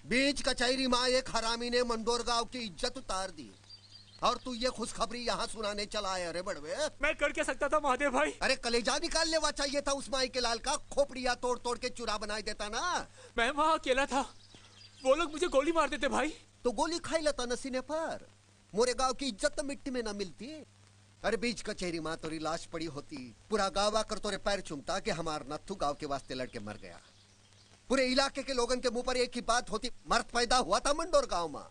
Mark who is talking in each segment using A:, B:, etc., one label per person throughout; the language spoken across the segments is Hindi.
A: बीच कचहरी माँ एक हरामी ने मंडोर गांव की इज्जत उतार दी और तू ये खुशखबरी यहाँ सुनाने चला है। अरे बड़वे,
B: मैं कर क्या सकता था महादेव भाई?
A: अरे कलेजा निकाल लेवा चाहिए था उस माई के लाल का, खोपड़िया तोड़ तोड़ के चूरा बना देता ना।
B: मैं वहाँ अकेला था, वो लोग मुझे गोली मार देते भाई।
A: तो गोली खाई लेता नसीने पर, मोरे गांव की इज्जत तो मिट्टी में ना मिलती। अरे बीच कचहरी माँ तोरी लाश पड़ी होती, पूरा गाँव आकर तोरे पैर चूमता कि हमार नथु गाँव के वास्ते लड़के मर गया। पूरे इलाके के लोगों के मुंह पर एक ही बात होती, मर्द पैदा हुआ था मंडोर गांव में।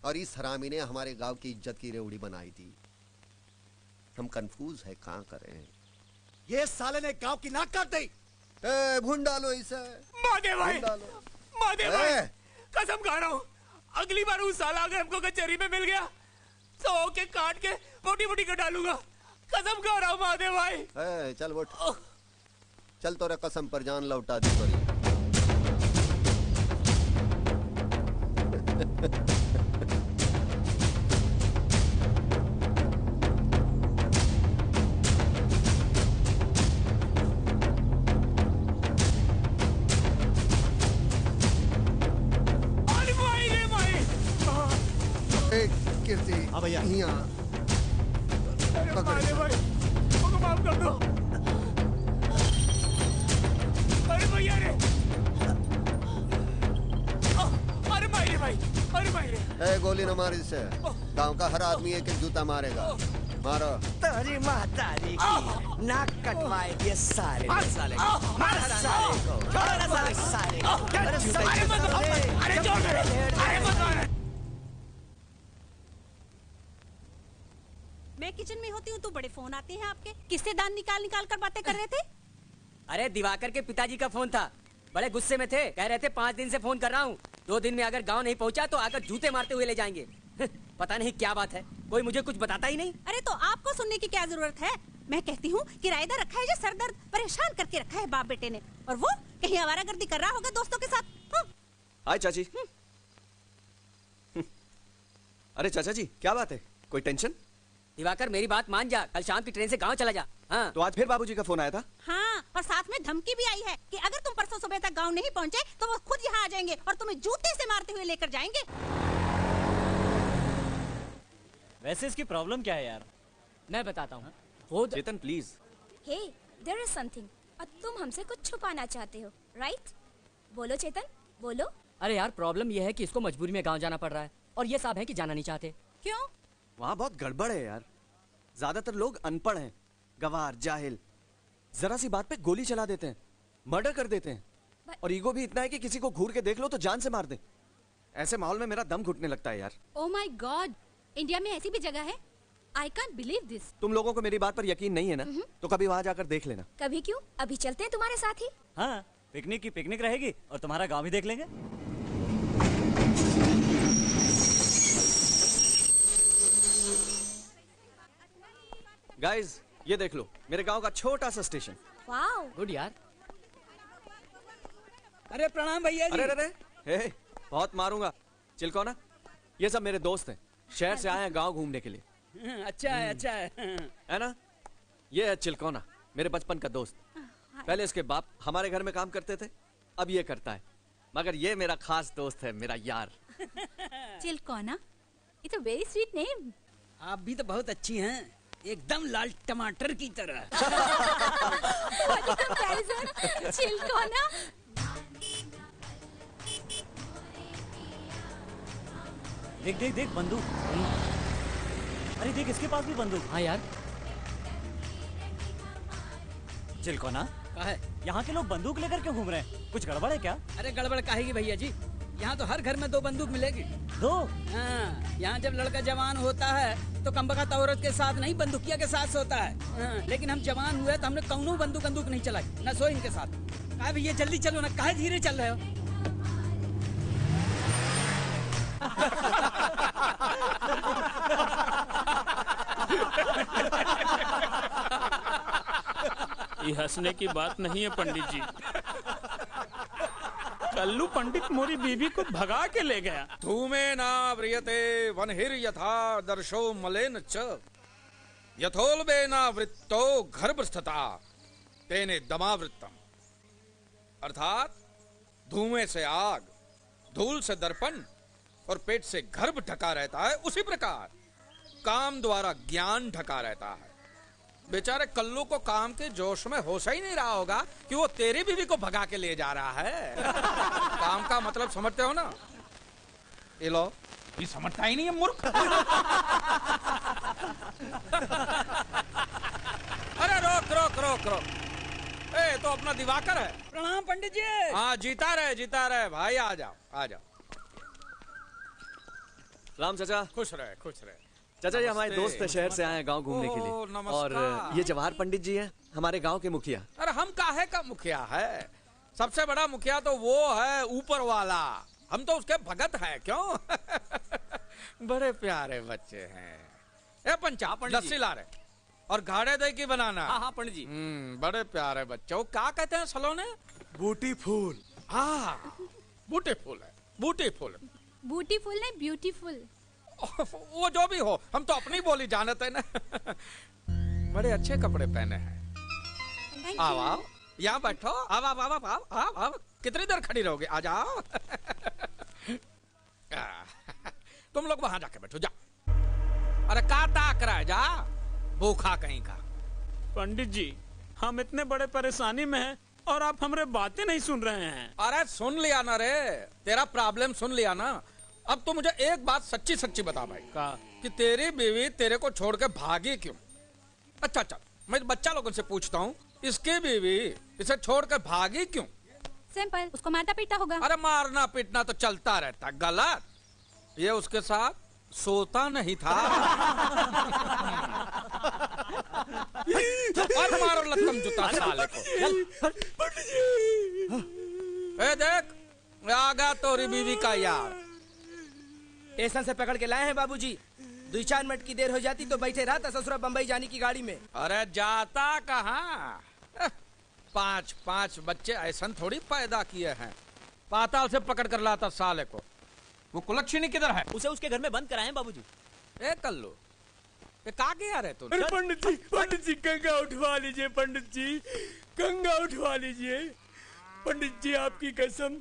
A: और इस हरामी ने हमारे गांव की इज्जत की रेवड़ी बनाई थी। हम कंफ्यूज है, कहां करें।
C: ये साले ने गांव की नाक काट दी।
A: भून डालो इसे।
B: महादेव भाई, महादेव भाई, कसम खा रहा हूँ, अगली बार उस साला अगर हमको कचहरी में मिल गया तो ओके काट के मोटी मोटी कर डालूंगा। कसम खा रहा हूँ महादेव भाई।
A: चल उठ, चल तोरे कसम पर जान लौटा दी तोरी।
C: हाँ भैया,
B: महादेव भाई, मुझको माफ कर दो। अरे भैया रे, अरे मारे भाई, अरे मारे।
A: गोली न मार इसे, गांव का हर आदमी एक एक जूता मारेगा। मारो।
D: तेरी महतारी की नाक कटवाए ये साले साले मार साले को, साले को।
B: अरे छोड़ दे, अरे मत मार।
E: मैं किचन में होती हूँ तो बड़े फोन आते हैं आपके, किससे दान निकाल निकाल कर बातें कर रहे थे?
F: अरे दिवाकर के पिताजी का फोन था, बड़े गुस्से में थे, कह रहे थे 5 दिन से फोन कर रहा हूँ, 2 दिन में अगर गांव नहीं पहुँचा तो आकर जूते मारते हुए ले जाएंगे। पता नहीं क्या बात है, कोई मुझे कुछ बताता ही नहीं।
E: अरे तो आपको सुनने की क्या जरूरत है? मैं कहती हूँ किराएदार रखा है जो सरदर्द परेशान करके रखा है बाप बेटे ने, और वो कहीं आवारागर्दी कर रहा होगा दोस्तों के साथ।
G: हाय चाची। अरे चाचा जी, क्या बात है, कोई टेंशन?
F: दिवाकर मेरी बात मान जा, कल शाम की ट्रेन से गांव चला जा। हाँ।
G: तो आज फिर बाबूजी का फोन आया था?
E: हाँ, और साथ में धमकी भी आई है कि अगर तुम परसों सुबह तक गांव नहीं पहुंचे तो वो खुद यहाँ आ जाएंगे और तुम्हें जूते से मारते हुए लेकर जाएंगे।
H: वैसे इसकी प्रॉब्लम क्या है यार?
F: मैं बताता हूँ।
G: Chetan please.
I: Hey, there is something, और तुम हमसे कुछ छुपाना चाहते हो, राइट? बोलो चेतन, बोलो।
F: अरे यार, प्रॉब्लम ये है कि इसको मजबूरी में गाँव जाना पड़ रहा है और ये साहब है कि जाना नहीं चाहते।
E: क्यों?
G: वहाँ बहुत गड़बड़ है यार, ज्यादातर लोग अनपढ़ हैं, गवार, जाहिल, जरा सी बात पे गोली चला देते हैं, मर्डर कर देते हैं, और ईगो भी इतना है कि किसी को घूर के देख लो तो जान से मार दे। ऐसे माहौल में मेरा दम घुटने लगता है यार।
I: ओह माय गॉड, इंडिया में ऐसी भी जगह है? I can't believe this.
G: तुम लोगों को मेरी बात पर यकीन नहीं है ना, तो कभी वहाँ जाकर देख लेना।
I: कभी क्यों, अभी चलते हैं तुम्हारे साथ ही।
H: हाँ, पिकनिक की पिकनिक रहेगी और तुम्हारा गाँव भी देख लेंगे।
G: गाइस, ये देख लो, मेरे गांव का छोटा सा स्टेशन।
I: वाओ,
F: गुड यार।
D: अरे प्रणाम भैया जी।
G: अरे हे, बहुत मारूंगा। चिलकोना, ये सब मेरे दोस्त हैं, शहर से आए हैं गांव घूमने के लिए।
D: अच्छा है, अच्छा है
G: ना? ये है चिलकोना, मेरे बचपन का दोस्त। पहले इसके बाप हमारे घर में काम करते थे, अब ये करता है, मगर ये मेरा खास दोस्त है, मेरा यार।
I: Chilkona, it's a very sweet name.
D: आप भी तो बहुत अच्छी हैं, एकदम लाल टमाटर की तरह।
I: चिलकोना।
H: देख देख देख, बंदूक। अरे देख, इसके पास भी बंदूक।
F: हाँ यार।
H: चिलकोना,
D: है
H: यहाँ के लोग बंदूक लेकर क्यों घूम रहे हैं? कुछ गड़बड़ है क्या?
D: अरे गड़बड़ काहेगी भैया जी, यहाँ तो हर घर में 2 बंदूक मिलेगी।
H: 2?
D: हाँ, यहाँ जब लड़का जवान होता है तो कमबख्त औरत के साथ नहीं, बंदूकिया के साथ सोता है। हाँ, लेकिन हम जवान हुए तो हमने कौनो बंदूक नहीं चलाई, न सो इनके साथ। कहा भैया जल्दी चलो ना, काहे धीरे चल रहे हो?
B: ये हंसने की बात नहीं है पंडित जी। कल्लू पंडित मोरी बीबी को भगा के ले गया।
J: धूमे ना व्रियते वनहिर यथा दर्शो मलेन च यथोल्बे ना वृत्तो गर्भस्थता तेने दमावृत्तम। अर्थात धुएं से आग धूल से दर्पण और पेट से गर्भ ढका रहता है, उसी प्रकार काम द्वारा ज्ञान ढका रहता है। बेचारे कल्लू को काम के जोश में होश ही नहीं रहा होगा कि वो तेरी बीवी को भगा के ले जा रहा है। काम का मतलब समझते हो ना? ये लो, ये समझता ही नहीं है मूर्ख। अरे रोक रोक रोक रोक, ए तो अपना दिवाकर है।
D: प्रणाम पंडित जी।
J: हाँ जीता रहे भाई, आ जाओ आ जाओ।
G: राम चाचा।
J: खुश रहे खुश रहे।
G: चाचा ये हमारे दोस्त शहर से आए हैं गांव घूमने के लिए।
J: नमस्कार।
G: और ये जवाहर पंडित जी हैं, हमारे गांव के मुखिया।
J: अरे हम काहे का मुखिया है? सबसे बड़ा मुखिया तो वो है ऊपर वाला, हम तो उसके भगत हैं। क्यों? बड़े प्यारे बच्चे हैं। ए पंचा, लस्सी ला रहे और घाड़े दही की बनाना।
B: हाँ हाँ पंडित जी।
J: बड़े प्यारे बच्चे। वो क्या कहते हैं सलोने?
C: बूटी फूल।
J: हाँ बूटी फूल है, बूटी फूल।
I: ब्यूटीफुल नहीं ब्यूटीफुल।
J: वो जो भी हो, हम तो अपनी बोली जानते हैं ना। बड़े अच्छे कपड़े पहने हैं। आओ आओ, यहाँ बैठो। आओ आओ आओ आओ आओ आओ। कितनी देर खड़ी रहोगे? आ जाओ। तुम लोग वहां जाके बैठो, जा। अरे का ताक रहा है, जा भूखा कहीं का।
B: पंडित जी हम इतने बड़े परेशानी में हैं और आप हमारे बातें नहीं सुन रहे हैं।
J: अरे सुन लिया ना रे, तेरा प्रॉब्लम सुन लिया ना। अब तो मुझे एक बात सच्ची सच्ची बता भाई, कि तेरी बीवी तेरे को छोड़ के भागी क्यों? अच्छा अच्छा, मैं बच्चा लोगों से पूछता हूँ, इसकी बीवी इसे छोड़ के भागी क्यों?
E: सिंपल, उसको मारना पीटा होगा।
J: अरे मारना पीटना तो चलता रहता। गलत, ये उसके साथ सोता नहीं था। और मारो लत्तम जूता साले को। ए देख, आ गया तोरी बीवी का यार।
D: स्टेशन से पकड़ के लाए हैं बाबूजी। 2-4 मिनट की देर हो जाती तो बैठे रहा था ससुरा बम्बई जाने की गाड़ी में।
J: अरे जाता कहाँ? 5 बच्चे ऐसा थोड़ी पैदा किए हैं। पाताल से पकड़ कर लाता साले को। वो कुलक्षणी किधर है?
H: उसे उसके घर में बंद कराए बाबूजी।
J: ए कल्लू, ये कहाँ गया रे तू?
B: अरे पंडित जी गंगा उठवा लीजिए। पंडित जी गंगा उठवा लीजिए। पंडित जी आपकी कसम,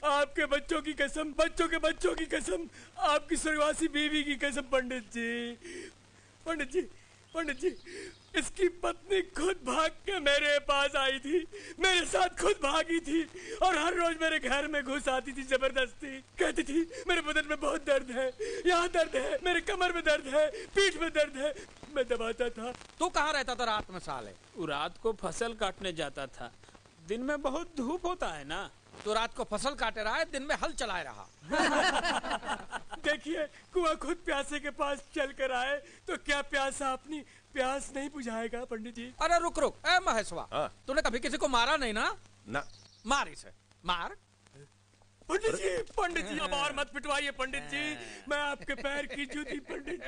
B: आपके बच्चों की कसम, बच्चों के बच्चों की कसम, आपकी स्वर्गवासी बीवी की कसम। पंडित जी इसकी पत्नी खुद भाग के मेरे पास आई थी, मेरे साथ खुद भागी थी और हर रोज मेरे घर में घुस आती थी जबरदस्ती। कहती थी मेरे बदन में बहुत दर्द है, यहाँ दर्द है, मेरे कमर में दर्द है, पीठ में दर्द है। मैं दबाता था।
J: तू कहाँ रहता था रात में साले?
B: रात को फसल काटने जाता था। दिन में बहुत धूप होता है ना।
J: तो रात को फसल काटे रहा है, दिन में हल चलाए रहा।
B: देखिए कुआं खुद प्यासे के पास चल कर आए तो क्या प्यासा अपनी प्यास नहीं बुझाएगा? पंडित जी।
J: अरे रुक रुक, ए महेशवा, तूने कभी किसी को मारा नहीं ना?
C: ना।
J: मार इसे, मार।
B: पंडित जी अब और मत पिटवाइए। पंडित जी मैं आपके पैर की जूती। पंडित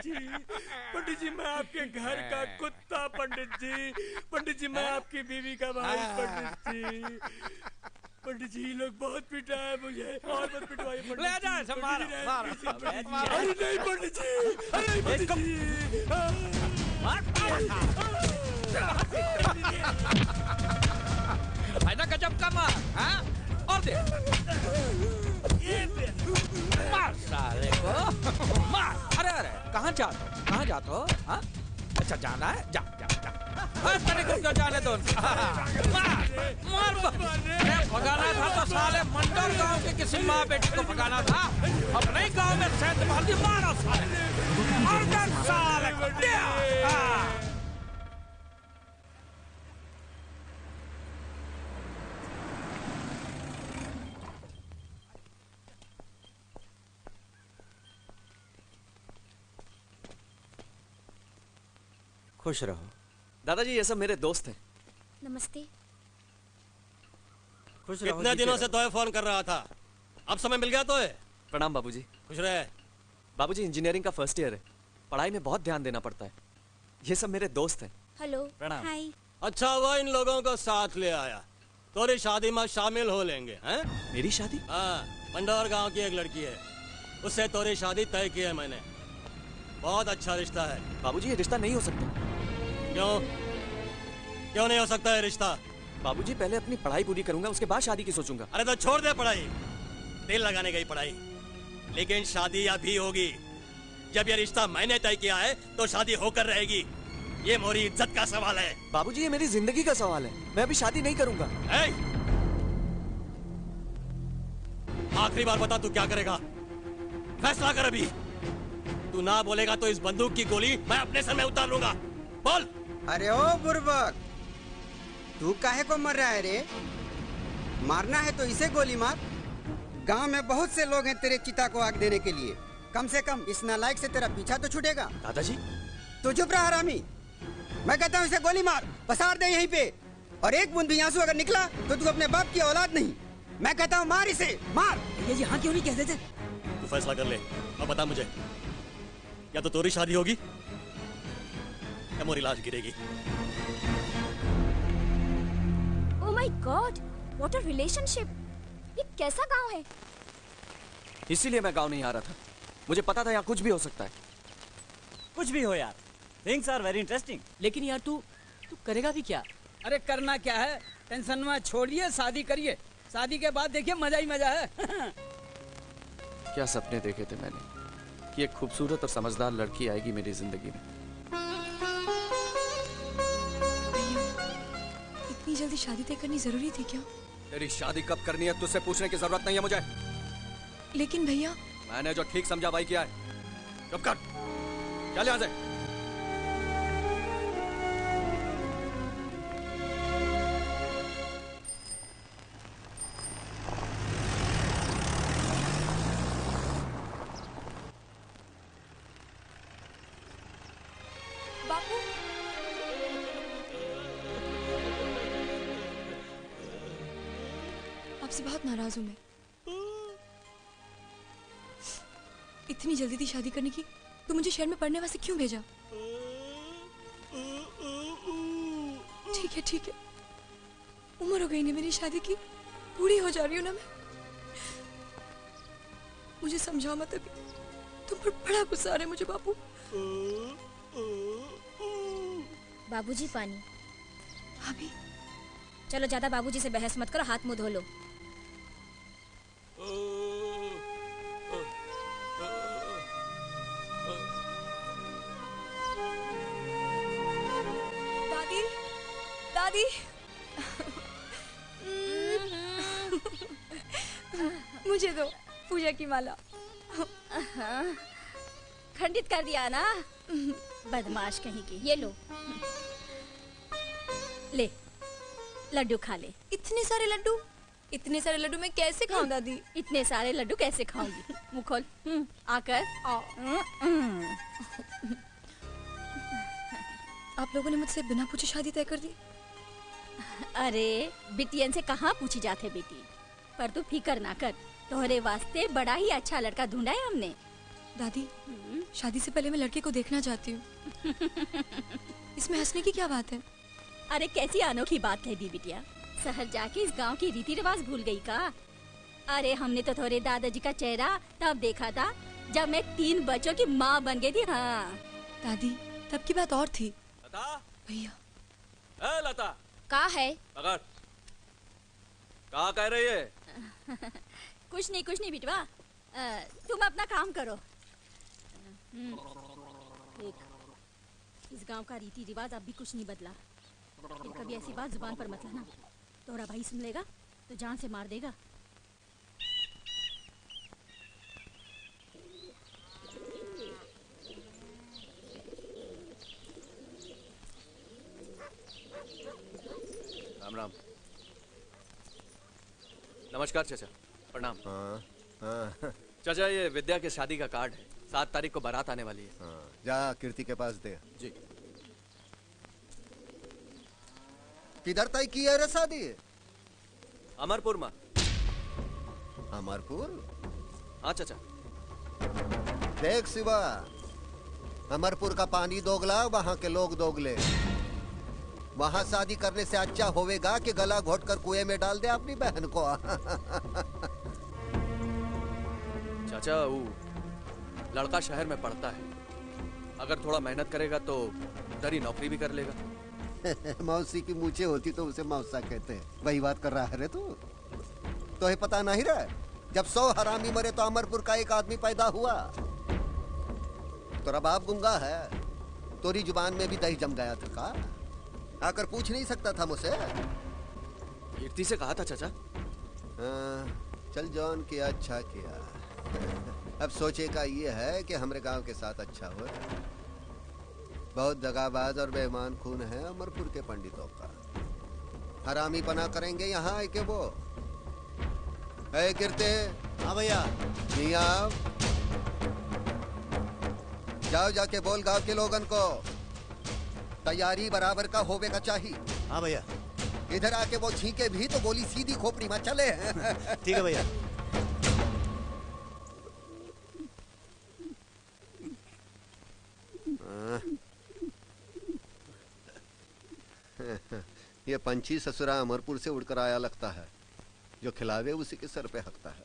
B: जी मैं आपके घर का कुत्ता। पंडित जी मैं आपकी बीवी का भाई। पंडित जी लोग बहुत पिटा है मुझे, और मत पिटवाइए।
J: ले जा इसे, मार मार।
B: अरे नहीं पंडित जी, अरे पंडित जी
J: है ना गजब का मार। हाँ और दे, मार साले को, मार। अरे अरे कहाँ जाते हो? हाँ अच्छा जाना है, जा जा जा। तेरे को जाने दो। मार भगाना था तो साले मंडल गांव के किसी माँ बेटी को भगाना था। अपने गांव में सेंध मार दी, मारो साले। और साले को
G: खुश रहो। दादाजी ये सब मेरे दोस्त हैं।
I: नमस्ते।
G: खुश रहो।
K: कितने दिनों से तोहे फोन कर रहा था, अब समय मिल गया तोहे।
G: प्रणाम बाबूजी।
K: खुश रहे।
G: बाबूजी इंजीनियरिंग का फर्स्ट ईयर है, पढ़ाई में बहुत ध्यान देना पड़ता है। ये सब मेरे दोस्त हैं।
I: हेलो।
K: प्रणाम।
I: हाय।
K: अच्छा हुआ इन लोगों को साथ ले आया, तोरी शादी में शामिल हो लेंगे। हैं?
G: मेरी शादी?
K: हाँ, मंडौर गांव की एक लड़की है, उससे तोरी शादी तय की है मैंने। बहुत अच्छा रिश्ता है।
G: बाबूजी ये रिश्ता नहीं हो सकता।
K: क्यों नहीं हो सकता है रिश्ता?
G: बाबूजी पहले अपनी पढ़ाई पूरी करूंगा, उसके बाद शादी की सोचूंगा।
K: अरे तो छोड़ दे पढ़ाई, तेल लगाने गई पढ़ाई, लेकिन शादी अभी होगी। जब ये रिश्ता मैंने तय किया है तो शादी होकर रहेगी। ये मोरी इज्जत का सवाल है।
G: बाबूजी, ये मेरी जिंदगी का सवाल है। मैं अभी शादी नहीं करूंगा।
K: आखिरी बार बता, तू क्या करेगा? फैसला कर अभी। तू ना बोलेगा तो इस बंदूक की गोली मैं अपने सर में उतार लूंगा। बोल।
L: अरे ओ बुर्बक, तू काहे को मर रहा है रे? मारना है तो इसे गोली मार। गांव में बहुत से लोग हैं तेरे चिता को आग देने के लिए। कम से कम इस नालायक से तेरा पीछा तो छूटेगा।
G: दादाजी,
L: तू चुप रहा हरामी। मैं कहता हूँ इसे गोली मार, पसार दे यहीं पे। और एक बूंद भी आंसू अगर निकला तो तू अपने बाप की औलाद नहीं। मैं कहता हूँ मार इसे, मार।
F: ये यहाँ क्यों नहीं कहते थे?
K: तू फैसला कर ले और बता मुझे, या तो तेरी शादी होगी या मोरी लाश गिरेगी।
I: Oh my God, what a relationship. ये कैसा गांव है?
G: इसीलिए मैं गांव नहीं आ रहा था। मुझे पता था यहाँ कुछ भी हो सकता है।
H: कुछ भी हो यार, थिंग्स आर वेरी इंटरेस्टिंग।
F: लेकिन यार तू करेगा भी क्या?
D: अरे करना क्या है, टेंशन में छोड़िए, शादी करिए। शादी के बाद देखिए मजा ही मजा है।
G: क्या सपने देखे थे मैंने कि एक खूबसूरत और समझदार लड़की आएगी मेरी जिंदगी में।
M: इतनी जल्दी शादी तय करनी जरूरी थी क्या?
G: तेरी शादी कब करनी है तुझसे पूछने की जरूरत नहीं है मुझे।
M: लेकिन भैया,
G: मैंने जो ठीक समझा भाई किया है। चुप कर, चल यहाँ से।
M: बापू, आपसे बहुत नाराज हूं मैं। इतनी जल्दी थी शादी करने की, तो मुझे शहर में पढ़ने वास्ते क्यों भेजा? ठीक है, उम्र हो गई ना मेरी शादी की, बूढ़ी हो जा रही हूँ ना मैं। मुझे समझाओ मत अभी, तुम पर बड़ा गुस्सा आ रहा है मुझे बापू।
I: बाबूजी पानी।
M: भाभी,
I: चलो ज्यादा बाबूजी से बहस मत करो, हाथ मुंह धो लो।
M: दादी, मुझे दो पूजा की माला।
I: खंडित कर दिया ना, बदमाश कहीं की। ये लो, ले लड्डू खा ले।
M: इतने सारे लड्डू मैं कैसे खाऊं दादी?
I: इतने सारे लड्डू कैसे खाऊंगी? मुंह खोल, आकर
M: आप लोगों ने मुझसे बिना पूछे शादी तय कर दी।
I: अरे बिटियन से कहाँ पूछी जाते बेटी, पर तू फिकर ना कर, तोहरे वास्ते बड़ा ही अच्छा लड़का ढूंढा है हमने।
M: दादी, शादी से पहले मैं लड़के को देखना चाहती हूँ। इसमें हंसने की क्या बात है?
I: अरे कैसी अनोखी बात है दी बिटिया, शहर जाके इस गांव की रीति रिवाज भूल गई का? अरे हमने तो थोड़े दादाजी का चेहरा तब देखा था जब मैं 3 बच्चों की माँ बन गई थी। हाँ
M: दादी, तब की बात और थी। भैया,
G: लता
I: का है?
G: पकड़। कहाँ कह रही है?
I: कुछ नहीं बिटवा, तुम अपना काम करो। देख, इस गांव का रीति रिवाज अब भी कुछ नहीं बदला। फिर कभी ऐसी बात जुबान पर मत लाना, तोरा भाई सुन लेगा तो जान से मार देगा।
G: राम राम। नमस्कार चाचा, प्रणाम। चाचा, ये विद्या के शादी का कार्ड है, 7 तारीख को बारात आने वाली है।
A: जा कीर्ति के पास दे।
G: जी।
A: किधर तय की है रे शादी?
G: अमरपुर में।
A: अमरपुर?
G: हाँ चाचा।
A: देख शिवा, अमरपुर का पानी दोगला, वहाँ के लोग दोगले। वहाँ शादी करने से अच्छा होवेगा कि गला घोट कर कुएं में डाल दे अपनी बहन को।
G: चाचा, वो लड़का शहर में पढ़ता है, अगर थोड़ा मेहनत करेगा तो उधर ही नौकरी भी कर लेगा।
A: मौसी की मूछें होती तो उसे मौसा कहते हैं। वही बात कर रहा है रे तू? तो है पता नहीं रहा? जब 100 हरामी मरे तो अमरपुर का एक आदमी पैदा हुआ। तेरा बाप गूंगा है, तोरी जुबान में भी दही जम गया था का? आकर पूछ नहीं सकता था मुझसे?
G: कीर्ति से कहा था चाचा।
A: चल जॉन किया अच्छा किया। अब सोचे का ये है कि हमारे गांव के साथ अच्छा हो। बहुत दगाबाज और बेईमान खून है अमरपुर के पंडितों का। हरामी पना करेंगे यहाँ आए के वो। कीर्ति।
C: हाँ भैया।
A: नहीं आओ, जाओ जाके बोल गांव के लोगन को तैयारी बराबर का होवे का चाहिए।
C: हाँ भैया।
A: इधर आके वो छींके भी तो गोली सीधी खोपड़ी में चले।
C: ठीक है भैया।
A: ये पंछी ससुरा अमरपुर से उड़कर आया लगता है। जो खिलावे उसी के सर पे हकता है।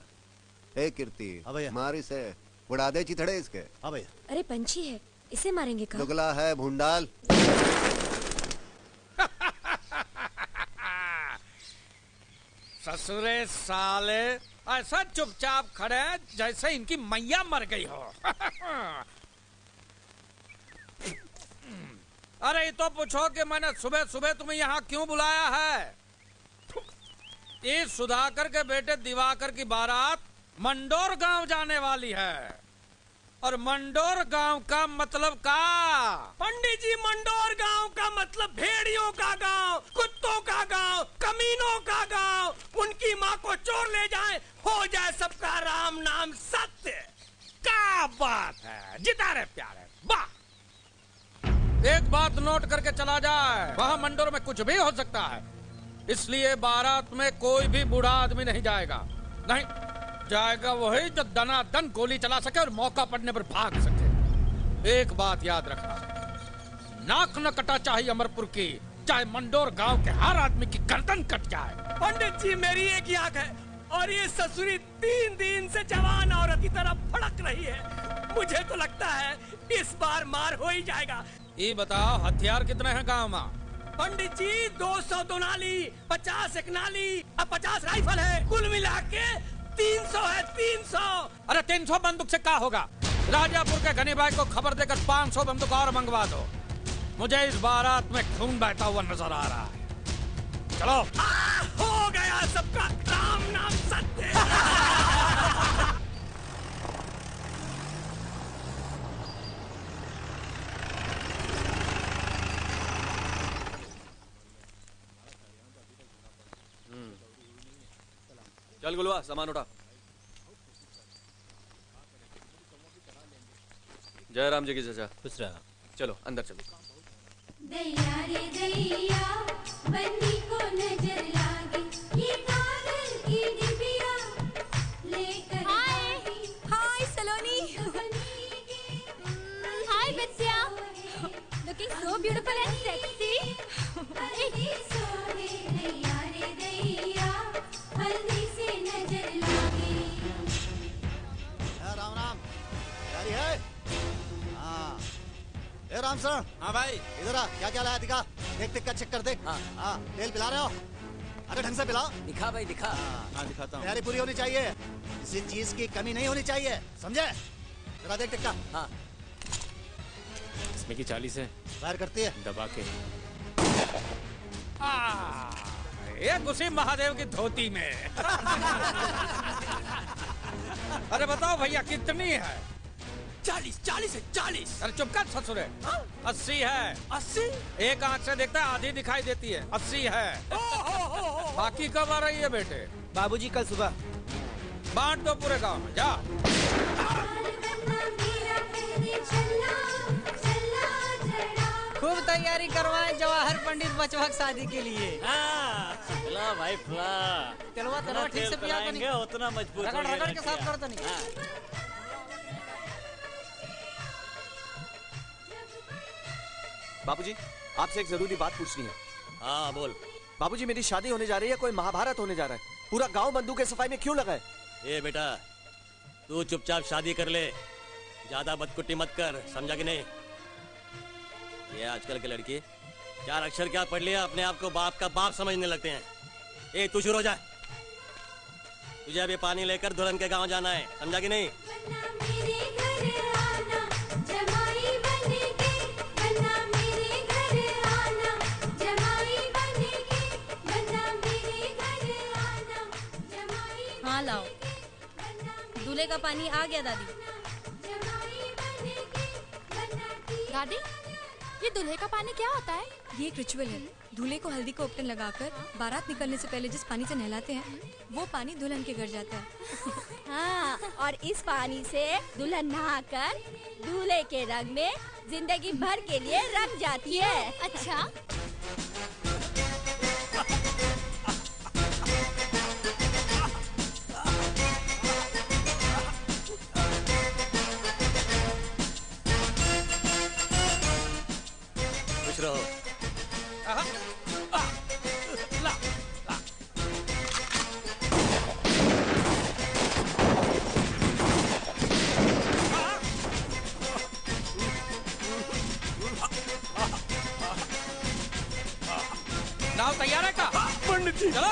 A: ए कीर्ति, मार इसे, उड़ा दे चिथड़े इसके।
C: हाँ भैया।
M: अरे पंछी है, इसे मारेंगे कहाँ?
A: दुगला है भूंडाल।
J: ससुरे साले ऐसा चुपचाप खड़े हैं जैसे इनकी मैया मर गई हो। अरे ये तो पूछो कि मैंने सुबह सुबह तुम्हें यहाँ क्यों बुलाया है? इस सुधाकर के बेटे दिवाकर की बारात मंडोर गांव जाने वाली है। और मंडोर गांव का मतलब का?
B: पंडित जी, मंडोर गांव का मतलब भेड़ियों का गांव, कुत्तों का गांव, कमीनों का गांव। उनकी माँ को चोर ले जाए, हो जाए सबका राम नाम सत्य।
J: क्या बात है, जिता रहे प्यारे, वाह। एक बात नोट करके चला जाए, वहाँ मंडोर में कुछ भी हो सकता है, इसलिए बारात में कोई भी बूढ़ा आदमी नहीं जाएगा। नहीं जाएगा वही जो दनादन गोली चला सके और मौका पड़ने पर भाग सके। एक बात याद रखना, नाक न कटा चाहिए अमरपुर की, चाहे मंडोर गांव के हर आदमी की गर्दन कट जाए।
B: पंडित जी, मेरी एक आंख है और ये ससुरी 3 दिन से जवान औरत की तरह फड़क रही है। मुझे तो लगता है इस बार मार हो ही जाएगा।
J: ये बताओ हथियार कितने हैं गांव में?
B: पंडित जी 200 दोनाली, 50 एक नाली और 50 राइफल है। कुल मिला के 300 है, 300।
J: अरे 300 बंदूक से क्या होगा? राजापुर के गनी भाई को खबर देकर 500 बंदूक और मंगवा दो। मुझे इस बारात में खून बहता हुआ नजर आ रहा है। चलो।
B: हो गया सबका राम नाम सत्य।
G: चल गुलवा, सामान उठा। जय राम जी की चचा।
K: खुश रहा।
G: चलो अंदर चलो।
N: दैया रे दैया, बन्नी को नजर लागी, ये कागज की डिबिया लेकर।
I: हाय सलोनी। हाय बच्चिया। Looking so beautiful and sexy.
N: दैया रे दैया, हल्दी से नजर लागी।
C: राम राम। तैयारी है? हाँ। ए राम सर।
K: हाँ भाई।
C: इधर आ, क्या क्या लाया दिखा। देख देख का चेक कर देख। हाँ। तेल पिला रहे हो? अरे ढंग से पिलाओ।
F: दिखा भाई दिखा।
C: हाँ दिखाता हूँ। तैयारी पूरी होनी चाहिए, किसी चीज की कमी नहीं होनी चाहिए, समझे? जरा देख देख का।
F: हाँ।
K: इसमें की 40 है।
C: फायर करती है।
K: दबा के।
J: ये घुसी महादेव की धोती में। अरे बताओ भैया कितनी है?
B: 40 है, 40।
J: अरे चुप कर ससुरे। 80 है।
B: 80?
J: एक आंख से देखता है आधी दिखाई देती है। 80 है। बाकी कब आ रही है बेटे?
H: बाबूजी कल सुबह।
J: बांट दो पूरे गांव में, जा।
D: खूब तैयारी करवाएं जवाहर पंडित बचवा की शादी के लिए।
K: फुला भाई फुला।
D: तेलवा ठीक से पिया तो नहीं,
K: उतना मजबूत
D: रगड़ रगड़ के साथ कर तो नहीं।
G: बाबूजी, आपसे एक जरूरी बात पूछनी है।
K: हाँ बोल।
G: बाबूजी, मेरी शादी होने जा रही है, कोई महाभारत होने जा रहा है, पूरा गांव बंदूक के सफाई में क्यों लगा है?
K: ए बेटा, तू चुपचाप शादी कर ले, ज्यादा बदकुट्टी मत कर, समझा कि नहीं? ये आजकल के लड़के 4 अक्षर क्या पढ़ लिया, अपने आप को बाप का बाप समझने लगते हैं। ए तू शुरू हो जा। तुझे अभी पानी लेकर दुल्हन के गांव जाना है, समझा कि नहीं?
N: मेरे घर आना जमाई बनेगे, बन्ना मेरे घर आना जमाई बनेगे, बन्ना मेरे घर आना जमाई।
O: हाँ लाओ, दूल्हे का पानी आ गया दादी।
M: दादी, ये दूल्हे का पानी क्या होता है? ये एक रिचुअल है। दूल्हे को हल्दी का उपटन लगाकर बारात निकलने से पहले जिस पानी से नहलाते हैं, वो पानी दुल्हन के घर जाता है।
I: हाँ, और इस पानी से दुल्हन नहाकर दूल्हे के रंग में जिंदगी भर के लिए रंग जाती है।
O: अच्छा,
K: खुश रहो।
J: नाव तैयार है का? पंडित जी चलो।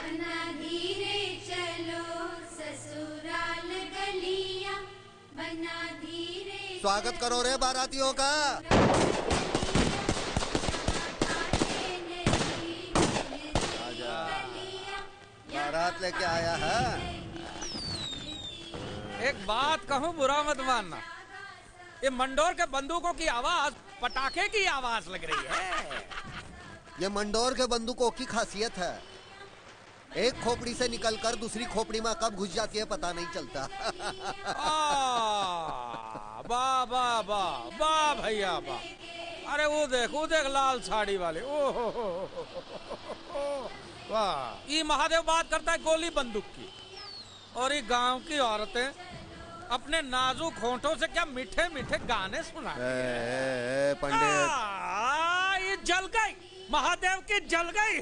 N: बन्ना धीरे चलो ससुराल गलियां, बन्ना धीरे।
A: स्वागत करो रे बारातियों का। आजा, बारात लेके आया है।
J: एक बात कहूँ, बुरा मत मानना, ये मंडोर के बंदूकों की आवाज पटाखे की आवाज लग रही है।
A: ये मंडोर के बंदूकों की खासियत है, एक खोपड़ी से निकलकर दूसरी खोपड़ी में कब घुस जाती है पता नहीं चलता।
J: वाह वाह वाह वाह भैया वाह। अरे वो देख लाल साड़ी वाले। ओहो वाह। ये महादेव बात करता है गोली बंदूक की, और ये गांव की औरतें अपने नाजुक होंठों से क्या मीठे मीठे गाने सुना।
A: पंडित,
J: ये जल गई, महादेव की जल गई।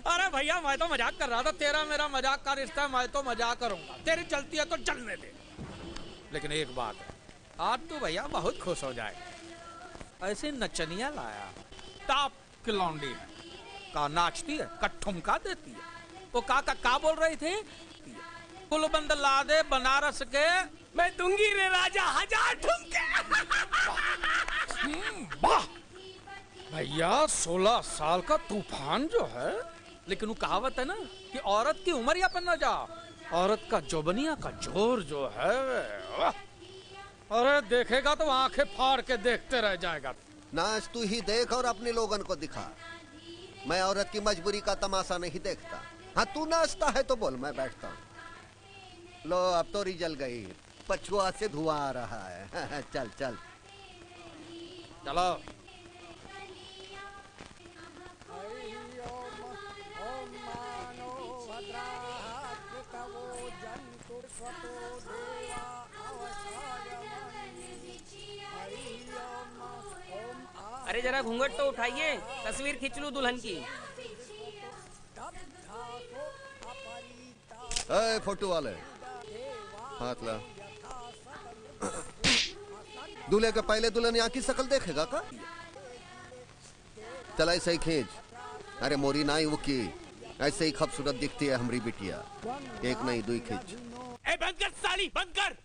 J: अरे भैया, मैं तो मजाक कर रहा था, तेरा मेरा मजाक का रिश्ता है, मैं तो मजाक करूंगा, तेरी चलती है तो चलने दे। लेकिन एक बात है, आज तो भैया बहुत खुश हो जाए। ऐसे नचनिया लाया, टॉप की लौंडी है, का नाचती है, का ठुमका देती है। वो का बोल रही थी? कुलबंद ला दे बनारस के,
B: मैं दूंगी रे राजा 1000 ठुमके।
J: वाह भैया, 16 साल का तूफान जो है। लेकिन वो कहावत है ना कि औरत की उम्र या पर न जा, औरत का जोबनिया का जोर जो है, अरे देखेगा तो आंखें फाड़ के देखते रह जाएगा।
A: नाच तू ही देख और अपने लोगन को दिखा। मैं औरत की मजबूरी का तमाशा नहीं देखता। हाँ, तू नाचता है तो बोल, मैं बैठता हूँ। लो, अब तो जल गई, पछुआ से धुआं आ रहा है। चल चल
J: चलो।
F: अरे जरा घूंघट तो उठाइए, तस्वीर खींच लूं दुल्हन की।
A: ए, फोटो वाले, हाथ ला। दूल्हे के पहले दुल्हन यहाँ की शक्ल देखेगा का? चल ऐसे ही खींच। अरे मोरी नाई वो की, ऐसे ही खूबसूरत दिखती है हमारी बिटिया। एक नहीं, दो खींच।
B: ए, बंद कर साली, बंद कर,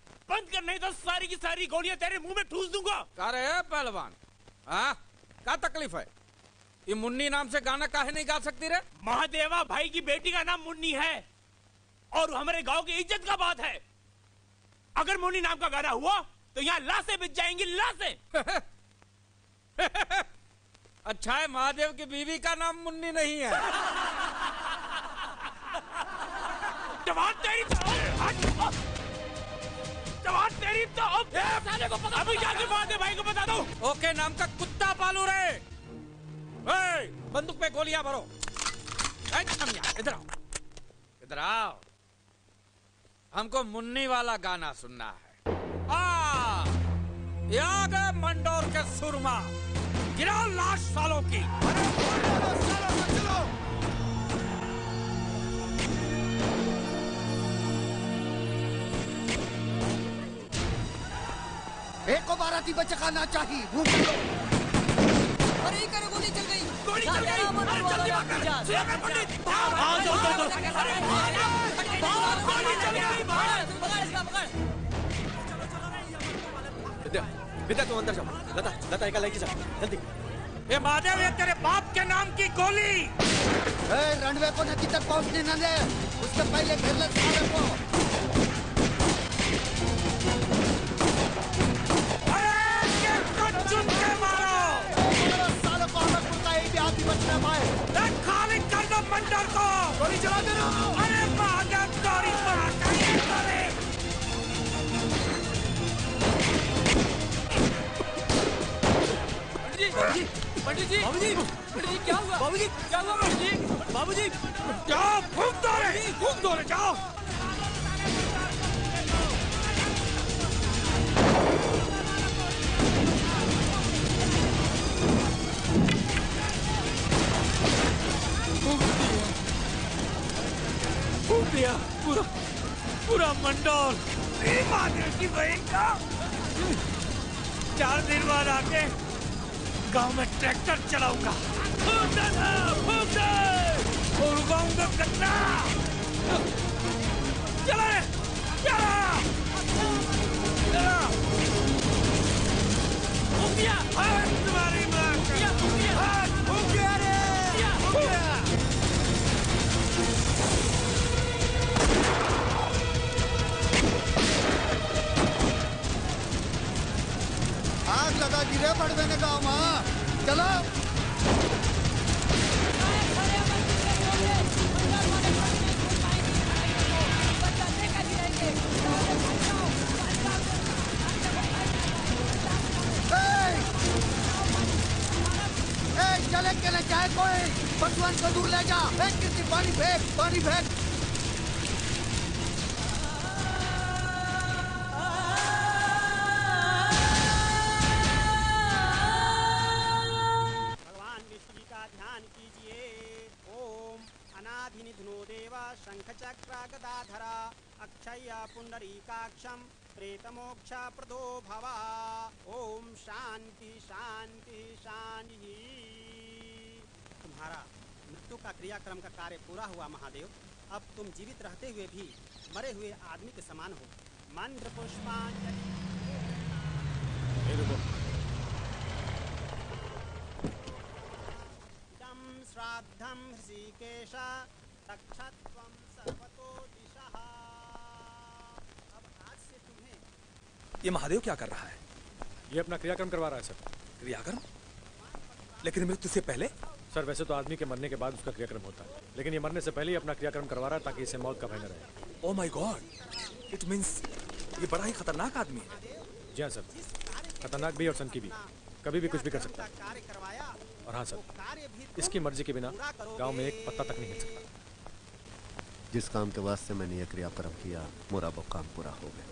B: नहीं तो सारी की सारी गोलियां तेरे मुंह में ठूस दूंगा।
J: अरे पहलवान, हाँ क्या तकलीफ है? ये मुन्नी नाम से गाना काहे नहीं गा सकती रे?
B: महादेवा भाई की बेटी का नाम मुन्नी है और हमारे गांव की इज्जत का बात है। अगर मुन्नी नाम का गाना हुआ तो यहाँ लाशें बिछ जाएंगी, लाशें।
J: अच्छा है महादेव की बीवी का नाम मुन्नी नहीं है।
B: जवान तेरी तो साले को पकड़, अभी जाके महादेव भाई को बता दो।
J: ओके नाम का कुत्ता पालू रे। बंदूक पे गोलियां भरो। इधर आओ, इधर आओ। हमको मुन्नी वाला गाना सुनना है। ये आ गए मंडोर के सुरमा। गिराओ लाश सालों की।
A: एक को बाराती बचकाना चाहिए।
D: अरे करे गोली चल गई।
B: गोली चल गई। अरे जल्दी भाग पंडित।
K: आओ चलो
B: गोली चल गई।
D: पकड़ इसका पकड़।
G: विद्या तुम अंदर जाओ। लता लता एक लाइक जल्दी।
J: ये महादेव, ये तेरे बाप के नाम की गोली।
A: रनवे को नदी तक पहुंचने न दे, उससे पहले घेर ले सारे को।
J: चुन के मारो
A: सालों को हमें कुत्ता एक भी आदमी बच न पाए।
J: खाली कर दो मंडर को।
A: गोली चला दे रहा हूँ।
J: अरे महादेव गोली मार
B: पंडित जी क्या हुआ? बाबूजी क्या हुआ? बाबूजी
J: जाओ फूंक दो रे जाओ। फूंक दिया पूरा मंडोर। महादेव की बहन का 4 दिन बाद आके गांव में ट्रैक्टर चलाऊंगा। और उगाऊंगा गन्ना। चला तुम्हारी माँ
A: आग लगा दी रे बड़वे ने गाँव में। चलो चले के न जाए कोई। बसवन को दूर ले जा। किसी पानी फेंक।
P: शंखचक्रागदाधरा अक्षय पुंडरीकाक्षं प्रेतमोक्ष प्रदो भवा। ओम शांति शांति शांति। तुम्हारा मृत्यु का क्रियाक्रम का कार्य पूरा हुआ महादेव। अब तुम जीवित रहते हुए भी मरे हुए आदमी के समान हो। मंत्र पुष्पांजलि। श्राद्धं ऋषिकेश तक्षत्वं सर्वतो दिशः। अब आज से तुम्हें।
J: ये महादेव क्या कर रहा है?
Q: ये अपना क्रियाक्रम करवा रहा है सर।
J: क्रियाक्रम? लेकिन मृत्यु से पहले?
Q: सर वैसे तो आदमी के मरने के बाद उसका क्रियाक्रम होता है, लेकिन ये मरने से पहले ही अपना क्रियाक्रम करवा रहा है ताकि इसे मौत का भय न रहे।
J: Oh my God, it means ये बड़ा ही खतरनाक आदमी है।
Q: जी हाँ सर, खतरनाक भी और सनकी भी, कभी भी कुछ भी कर सकता है। और हाँ सर, इसकी मर्जी के बिना गांव में एक पत्ता तक नहीं हिल सकता।
A: जिस काम के वास्ते मैंने यह क्रियाक्रम किया, मेरा वो काम पूरा हो गया।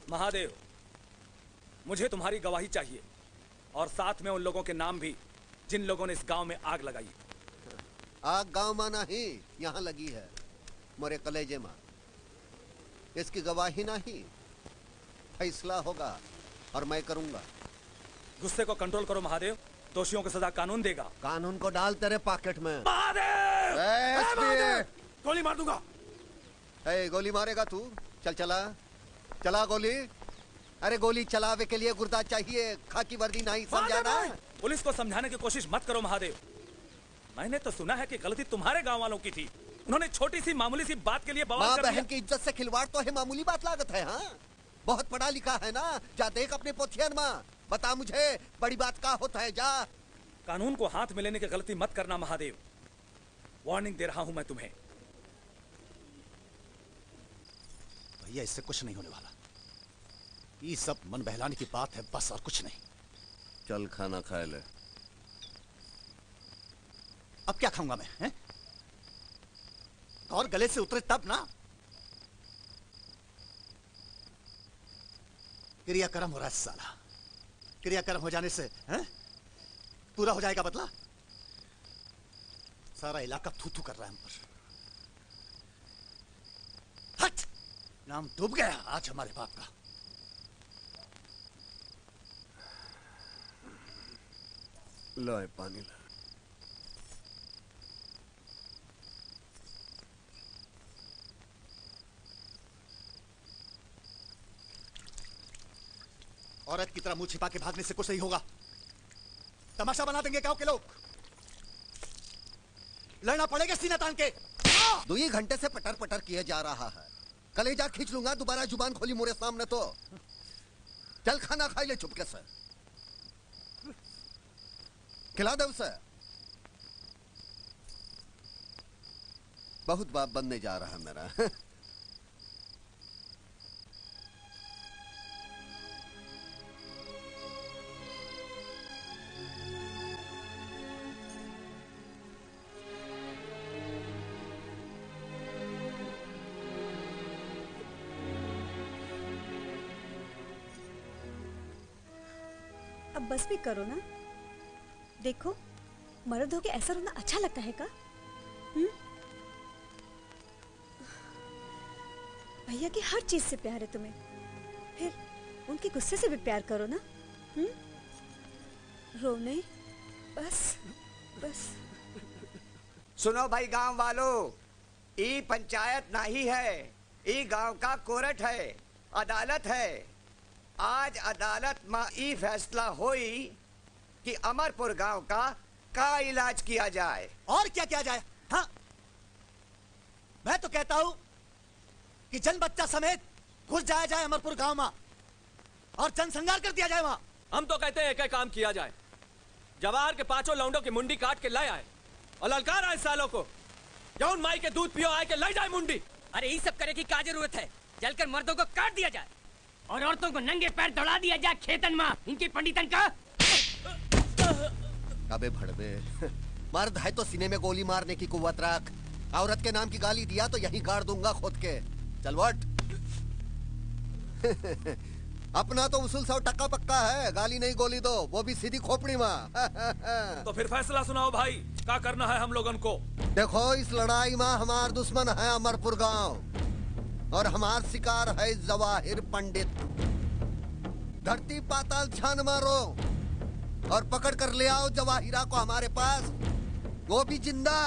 J: महादेव, मुझे तुम्हारी गवाही चाहिए और साथ में उन लोगों के नाम भी जिन लोगों ने इस गांव में आग लगाई।
A: आग गांव में नहीं, यहाँ लगी है मोरे कलेजे में। इसकी गवाही नहीं, फैसला होगा और मैं करूंगा।
J: गुस्से को कंट्रोल करो महादेव, दोषियों को सजा कानून देगा।
A: कानून को डाल तेरे पॉकेट में।
J: महादेव!
A: गोली मार दूंगा। गोली मारेगा तू? चला गोली। अरे गोली चलावे के लिए गुर्दा चाहिए, खाकी वर्दी नहीं, समझाना?
J: पुलिस को समझाने की कोशिश मत करो महादेव। मैंने तो सुना है कि गलती तुम्हारे गांव वालों की थी। उन्होंने छोटी सी मामूली सी बात के लिए बवाल कर दिया।
A: बहन की इज्जत से खिलवाड़ तो है, मामूली बात लागत है। हाँ, बहुत पढ़ा लिखा है ना, जा देख अपने पोथियन में, बता मुझे बड़ी बात का होता है। जा।
J: कानून को हाथ में लेने की गलती मत करना महादेव, वार्निंग दे रहा हूं मैं तुम्हें।
C: भैया इससे कुछ नहीं होने वाला, ये सब मन बहलाने की बात है बस, और कुछ नहीं।
A: चल खाना खा ले।
C: अब क्या खाऊंगा मैं, हैं? और गले से उतरे तब ना। क्रियाक्रम हो रहा है साला। क्रियाक्रम हो जाने से हैं? पूरा हो जाएगा बदला। सारा इलाका थू थू कर रहा है हम पर। हट! नाम डूब गया आज हमारे बाप का।
A: लो ये पानी ला।
C: औरत की तरह मुंह छिपा के भागने से कुछ नहीं होगा। तमाशा बना देंगे गांव के लोग। लड़ना पड़ेगा सीना तान के।
A: 2 घंटे से पटर पटर किए जा रहा है। कलेजा खींच लूंगा दोबारा जुबान खोली मोरे सामने तो। चल खाना खाई ले चुपके से। खिला दे उसे। बहुत बाप बनने जा रहा है मेरा।
E: अब बस भी करो ना। देखो मर्द होके ऐसा रोना अच्छा लगता है का? भैया की हर चीज से प्यार है तुम्हें, फिर उनके गुस्से से भी प्यार करो ना। रो नहीं, बस बस।
R: सुनो भाई गांव वालों, ई पंचायत नहीं है, ई गांव का कोर्ट है, अदालत है। आज अदालत में ई फैसला होई कि अमरपुर गांव का इलाज किया जाए।
C: और क्या किया जाए? हाँ, मैं तो कहता हूं कि जन बच्चा समेत घुस जाया जाए अमरपुर गांव में और जनसंहार कर दिया जाए वहां।
G: हम तो कहते हैं एक काम किया जाए। जवाहर के 5 लौंडों की मुंडी काट के ले आए और ललकार आए सालों को। जौन माई के दूध पियो आए के ले जाए मुंडी।
F: अरे ये सब करे की क्या जरूरत है? जलकर मर्दों को काट दिया जाए और औरतों को नंगे पैर दौड़ा दिया जाए खेतन में। इनकी पंडितन का
A: अबे भड़वे, मर्द है तो सीने में गोली मारने की कुव्वत रख। औरत के नाम की गाली दिया तो यहीं गाड़ दूंगा खुद के। चल वट। अपना तो उसूल 100% पक्का है, गाली नहीं गोली दो, वो भी सीधी खोपड़ी में।
J: तो फिर फैसला सुनाओ भाई, क्या करना है हम लोगन को?
A: देखो इस लड़ाई में हमार दुश्मन है अमरपुर गांव और हमार शिकार है जवाहिर पंडित। धरती पाताल छान मारो और पकड़ कर ले आओ जवाहिरा को हमारे पास, वो भी जिंदा।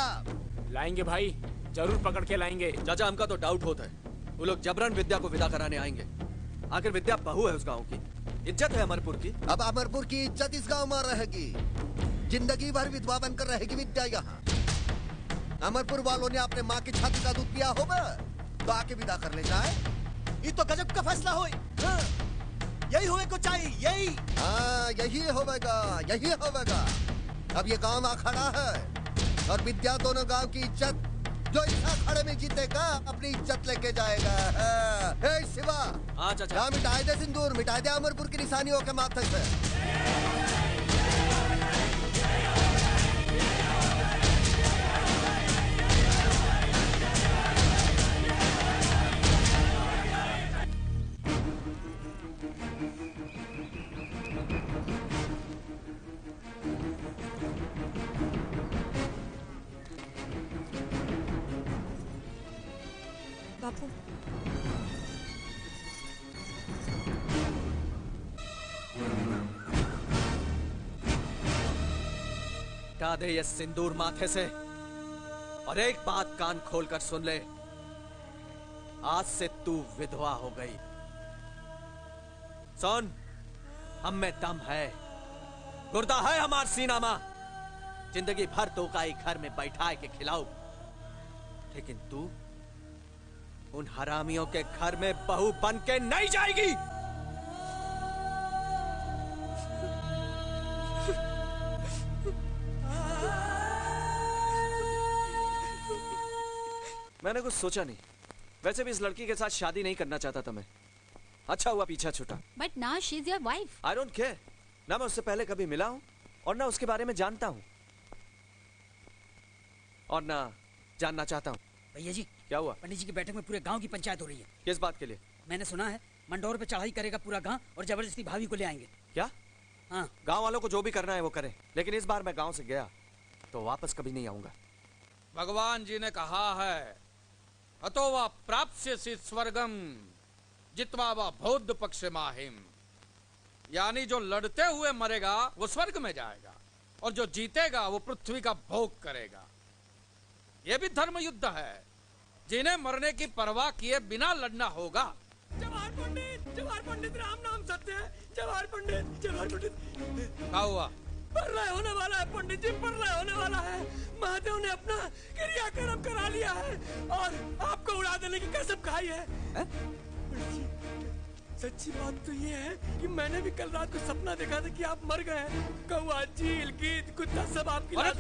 J: लाएंगे भाई, जरूर पकड़ के लाएंगे।
G: चाचा हमका तो डाउट होता है वो लोग जबरन विद्या को विदा कराने आएंगे। आखिर विद्या बहू है उस गांव की, इज्जत है अमरपुर की।
A: अब अमरपुर की इज्जत इस गांव में रहेगी, जिंदगी भर विधवा बनकर रहेगी विद्या यहाँ। अमरपुर वालों ने अपने माँ की छाती का दूध पिया होगा तो आके विदा कर ले जाए।
C: ये तो गजब का फैसला हो। हाँ, यही होने को चाहिए, यही।
A: हाँ यही होगा, यही होगा। अब ये गांव आ खड़ा है और विद्या दोनों गांव की इज्जत जो इस अखाड़े में जीतेगा अपनी इज्जत लेके जाएगा। हे शिवा,
G: चाचा
A: मिटाए दे सिंदूर, मिटाए दे अमरपुर की निशानियों के माथे से।
M: बापू,
G: हटा दे ये सिंदूर माथे से और एक बात कान खोलकर सुन ले, आज से तू विधवा हो गई। सुन, हम में दम है, गुर्दा है हमार सीना में, जिंदगी भर तो का घर में बैठाए के खिलाऊ, लेकिन तू उन हरामियों के घर में बहू बन के नहीं जाएगी। मैंने कुछ सोचा नहीं, वैसे भी इस लड़की के साथ शादी नहीं करना चाहता था मैं। अच्छा हुआ पीछा छूटा।
I: But now she is your wife.
G: I don't care, ना मैं उससे पहले कभी मिला हूं और ना उसके बारे में जानता हूं और ना जानना चाहता हूं।
D: भैया जी,
G: क्या हुआ?
D: पंडित जी की बैठक में पूरे गांव की पंचायत हो रही है।
G: किस बात के लिए?
D: मैंने सुना है मंडोर पे चढ़ाई करेगा पूरा गांव और जबरदस्ती भाभी को ले आएंगे।
G: क्या?
D: हाँ।
G: गांव वालों को जो भी करना है वो करें, लेकिन इस बार मैं गांव से गया तो वापस कभी नहीं आऊंगा।
J: भगवान जी ने कहा है, अतो वा प्राप्स्यसि स्वर्गम जित्वा वा बौद्ध पक्ष माहिम, यानी जो लड़ते हुए मरेगा वो स्वर्ग में जाएगा और जो जीतेगा वो पृथ्वी का भोग करेगा। ये भी धर्म युद्ध है, जिन्हें मरने की परवाह किए बिना लड़ना होगा।
B: जवाहर पंडित राम नाम सत्य है। जवाहर पंडित
J: क्या हुआ?
B: प्रलय होने वाला है पंडित जी, प्रलय होने वाला है। महादेव ने अपना क्रियाक्रम करा लिया है और आपको उड़ा देने की कसम खाई है। सच्ची बात तो ये है कि मैंने भी कल रात को सपना देखा था कि आप मर गए हैं। कौवा, चील, गीद, कुत्ता सब आपकी लाश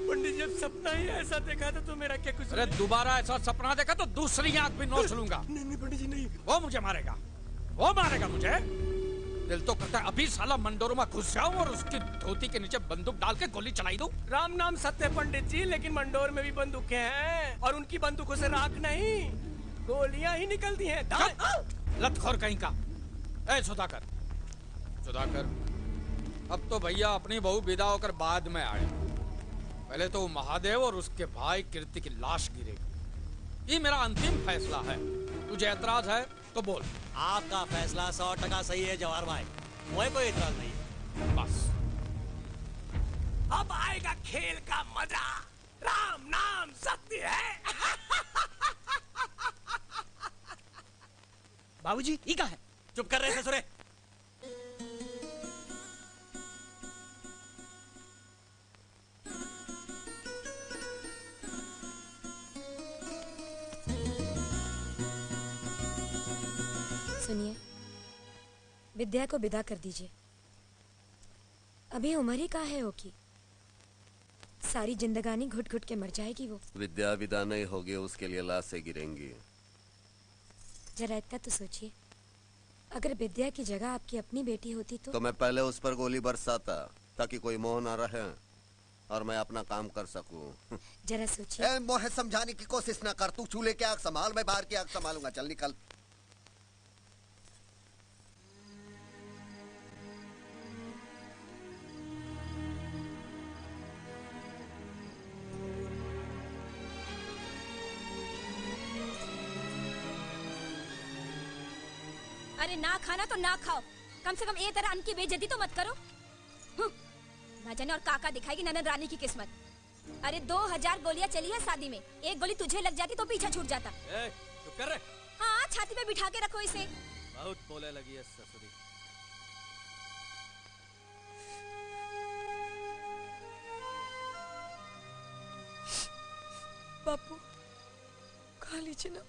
B: पंडित, जब सपना ही ऐसा देखा था तो मेरा क्या कुछ।
J: अरे दोबारा ऐसा सपना देखा तो दूसरी आंख भी नोच लूंगा।
B: नहीं पंडित जी नहीं,
J: वो मुझे मारेगा, वो मारेगा मुझे। दिल तो करता है अभी साला मंडोर में घुस जाऊं और उसकी धोती के नीचे बंदूक डाल के गोली चलाई दूं।
B: राम नाम सत्य पंडित जी, लेकिन मंडोर में भी बंदूकें हैं और उनकी बंदूकों से राख नहीं, गोलियां ही निकलती हैं।
J: लतखोर कहीं का। ए सुधाकर, अब तो भैया अपनी बहू विदा होकर बाद में आए। पहले तो महादेव और उसके भाई कीर्ति की लाश गिरेगी। ये मेरा अंतिम फैसला है। तुझे एतराज है तो बोल।
C: आपका फैसला 100% सही है जवाहर भाई, मुझे कोई एतराज नहीं है।
J: बस
B: अब आएगा खेल का मजा। राम नाम सत्य है।
D: बाबूजी ये क्या है?
C: चुप कर रहे ससुरे।
M: सुनिए, विद्या को विदा कर दीजिए। अभी उम्र ही कहाँ है ओकी, सारी जिंदगानी घुट घुट के मर जाएगी वो।
A: विद्या विदा नहीं होगी, उसके लिए लाशें गिरेंगी।
M: जरा इतना तो सोचिए, अगर विद्या की जगह आपकी अपनी बेटी होती तो
A: मैं पहले उस पर गोली बरसाता ताकि कोई मोह न रहे और मैं अपना काम कर सकूं।
M: जरा सोचिए।
A: मोहे समझाने की कोशिश ना कर। तू चूल्हे की आग संभाल, मैं बाहर की आग संभालूंगा। चल निकल।
I: अरे ना खाना तो ना खाओ, कम से कम ये तरह अन्न की बेइज्जती तो मत करो। ना जाने और काका दिखाएगी ननद रानी की किस्मत। अरे 2000 गोलियां चली है शादी में, एक गोली तुझे लग जाती तो पीछा छूट जाता।
K: चुप कर रहे।
I: हाँ, छाती पे बिठा के रखो इसे।
K: बहुत बोले लगी है ससुरी।
M: बापू खा लीजिए ना।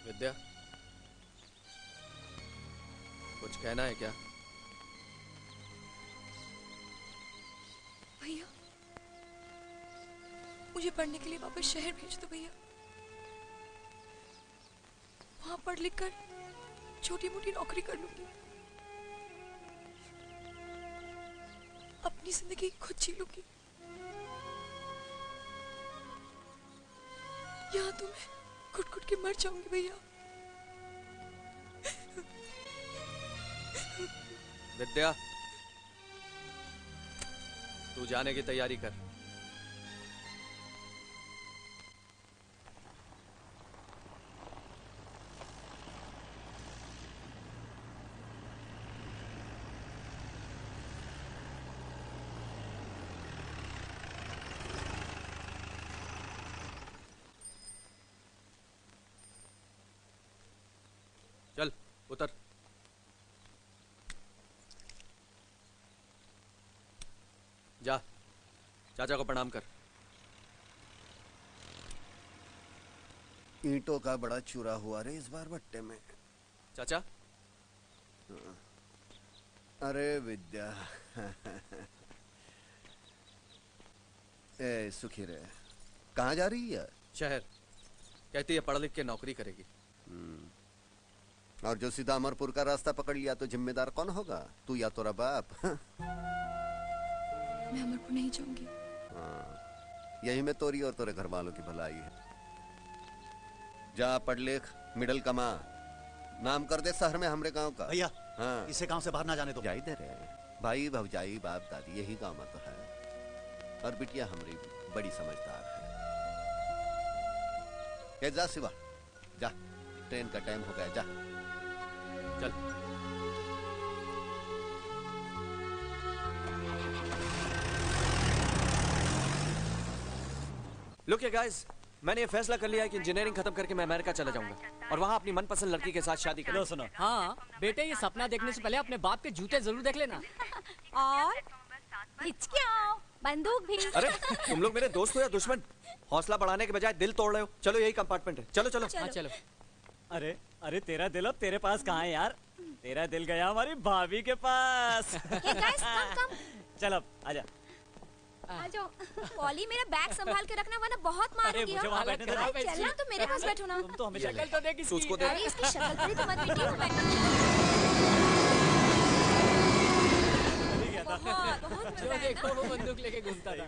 G: विद्या, कुछ कहना है क्या?
M: भैया, मुझे पढ़ने के लिए वापस शहर भेज दो भैया। वहां पढ़ लिख कर छोटी मोटी नौकरी कर लूंगी, अपनी जिंदगी खुद जी लूंगी। यहाँ तो मैं घुट-घुट के मर जाऊंगी भैया।
G: विद्या, तू जाने की तैयारी कर। चल उतर। जा चाचा को प्रणाम कर।
A: ईंटों का बड़ा चूरा हुआ रे इस बार भट्टे में।
G: चाचा
A: अरे विद्या ए सुखी रे, कहाँ जा रही है?
G: शहर। कहती है पढ़ लिख के नौकरी करेगी।
A: और जो सीधा अमरपुर का रास्ता पकड़ लिया तो जिम्मेदार कौन होगा? तू या तोरा बाप?
M: मैं अमरपुर नहीं जाऊंगी।
A: यही में तोरी और तोरे घर वालों की भलाई है। जा पढ़ लिख, मिडल कमा, नाम कर दे शहर में हमरे गांव का।
C: भैया
A: हाँ,
C: इसे गांव से बाहर ना जाने दो।
A: जाई दे रे भाई, भौजाई, बाप दादी यही गांव में तो है। और बिटिया हमारी बड़ी समझदार है। जा शिवा जा, ट्रेन का टाइम हो गया, जा
G: चल। लुक गाइस, मैंने ये फैसला कर लिया है कि इंजीनियरिंग खत्म करके मैं अमेरिका चला जाऊंगा और वहाँ अपनी मनपसंद लड़की के साथ शादी करूंगा।
H: सुनो,
F: हाँ बेटे, ये सपना देखने से पहले अपने बाप के जूते जरूर देख लेना।
E: और हिचकियाओ, बंदूक भी।
G: अरे तुम लोग मेरे दोस्त हो या दुश्मन? हौसला बढ़ाने के बजाय दिल तोड़ रहे हो। चलो यही कंपार्टमेंट है, चलो चलो।
F: हाँ चलो।
H: अरे अरे तेरा दिल अब तेरे पास कहाँ है यार? तेरा दिल गया हमारी भाभी के पास। चल अब आजा।
I: आ जाओ। पॉली मेरा बैग संभाल के रखना वरना बहुत मारूंगी।
H: मुझे वहाँ बैठने दे।
I: चलना तो मेरे पास बैठो ना।
H: तुम तो हमें
F: शक्ल तो देख इसकी।
G: उसको देख।
I: अरे इसकी शक्ल पर ही तो मत बैठिए।
F: जो देखो वो बंदूक लेके घूमता था।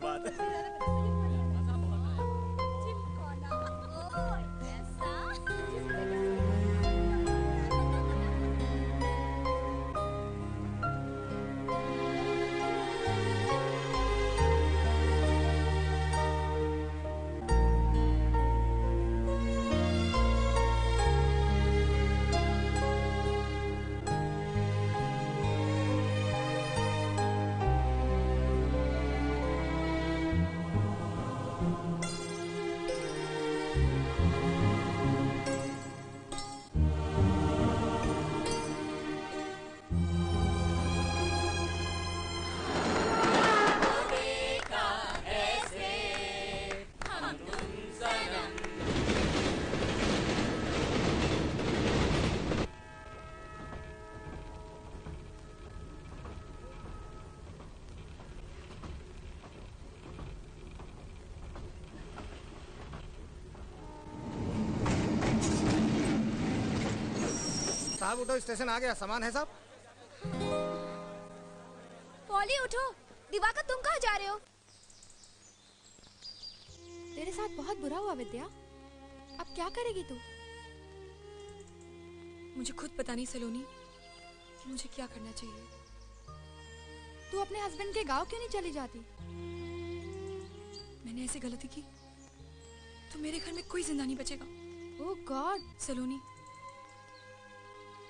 P: साहब उठो, स्टेशन आ गया। सामान है साहब?
I: पॉली उठो। दिवाकर तुम कहाँ जा रहे हो? तेरे साथ बहुत बुरा हुआ विद्या। अब क्या करेगी तू?
M: मुझे खुद पता नहीं सलोनी कि मुझे क्या करना चाहिए।
I: तू अपने हस्बैंड के गांव क्यों नहीं चली जाती?
M: मैंने ऐसी गलती की तो मेरे घर में कोई जिंदा नहीं बचेगा।
I: ओह गॉड।
M: सलोनी,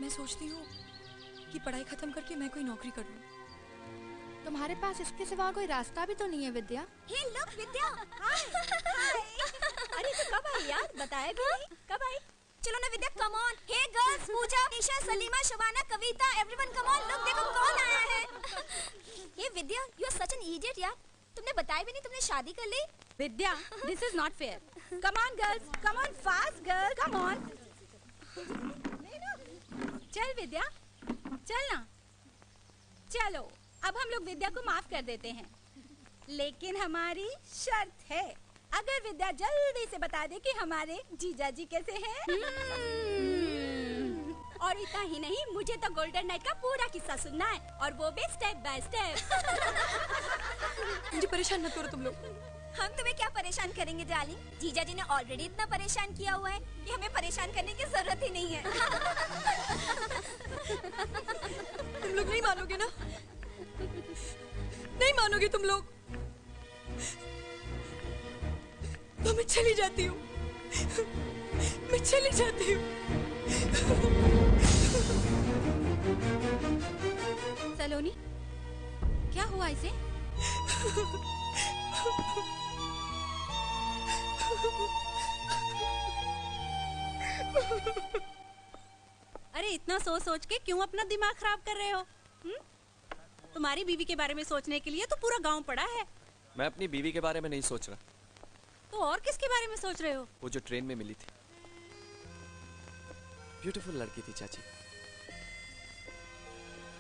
M: मैं सोचती हूँ कि पढ़ाई खत्म करके मैं कोई नौकरी कर लूँ।
I: तुम्हारे पास इसके सिवा कोई रास्ता भी तो नहीं है विद्या।
E: हे लुक विद्या। हाय हाय। अरे तो कब आई यार? बताया भी नहीं। कब आई? चलो ना Vidya, come on. Hey girls, Pooja, Nisha, Salima, Shabana, Kavita, everyone come on. Look देखो कौन आया है।
I: ये Vidya, you are such an idiot यार। तुमने बताया भी नहीं तुमने शादी कर ली।
E: Vidya, this is not fair. Come on girls, come on fast girl, come on. चल विद्या, चल ना। चलो अब हम लोग विद्या को माफ कर देते हैं, लेकिन हमारी शर्त है, अगर विद्या जल्दी से बता दे कि हमारे जीजा जी कैसे हैं। और इतना ही नहीं, मुझे तो गोल्डन नाइट का पूरा किस्सा सुनना है, और वो भी स्टेप बाय स्टेप।
M: मुझे परेशान मत करो तुम लोग।
E: हम तुम्हें क्या परेशान करेंगे डार्लिंग? जीजा जी ने ऑलरेडी इतना परेशान किया हुआ है कि हमें परेशान करने की जरूरत ही नहीं है।
M: तुम लोग नहीं मानोगे ना? नहीं मानोगे तुम लोग? तो मैं चली जाती हूँ। मैं चली जाती हूँ।
E: सलोनी, क्या हुआ इसे? अरे
O: इतना सोच सोच के क्यों अपना दिमाग खराब कर रहे हो? तुम्हारी बीवी के बारे में सोचने के लिए तो पूरा गांव पड़ा है।
G: मैं अपनी बीवी के बारे में नहीं सोच रहा।
O: तो और किसके बारे में सोच रहे हो?
G: वो जो ट्रेन में मिली थी, ब्यूटीफुल लड़की थी चाची।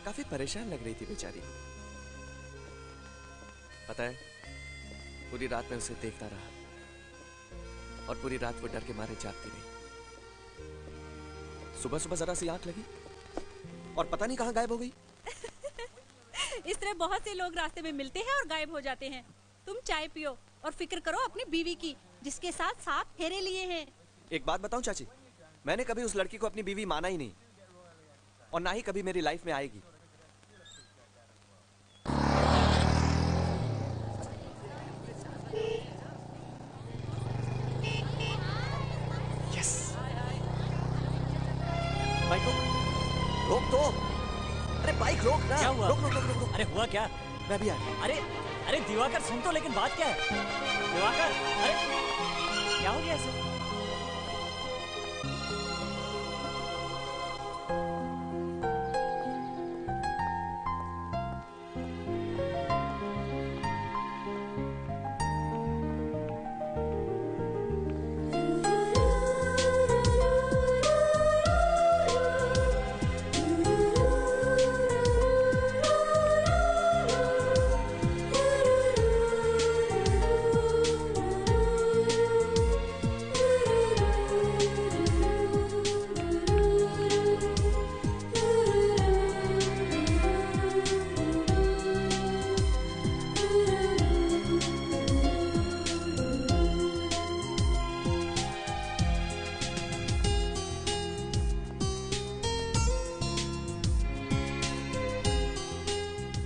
G: काफी परेशान लग रही थी बेचारी। पता है, पूरी रात में उसे देखता रहा और पूरी रात वो डर के मारे जागती रही। सुबह सुबह जरा सी आंख लगी और पता नहीं कहां गायब हो गई।
O: इस तरह बहुत से लोग रास्ते में मिलते हैं और गायब हो जाते हैं। तुम चाय पियो और फिक्र करो अपनी बीवी की, जिसके साथ 7 फेरे लिए हैं।
G: एक बात बताऊं चाची, मैंने कभी उस लड़की को अपनी बीवी माना ही नहीं और ना ही कभी मेरी लाइफ में आएगी। यस। बाइक रोक दो। अरे बाइक रोक ना।
H: क्या हुआ?
G: रोक रोक रोक रोक।
H: अरे हुआ क्या?
G: मैं भी आया।
H: अरे दिवाकर सुन तो, लेकिन बात क्या है? दिवाकर, अरे क्या हो गया इसे?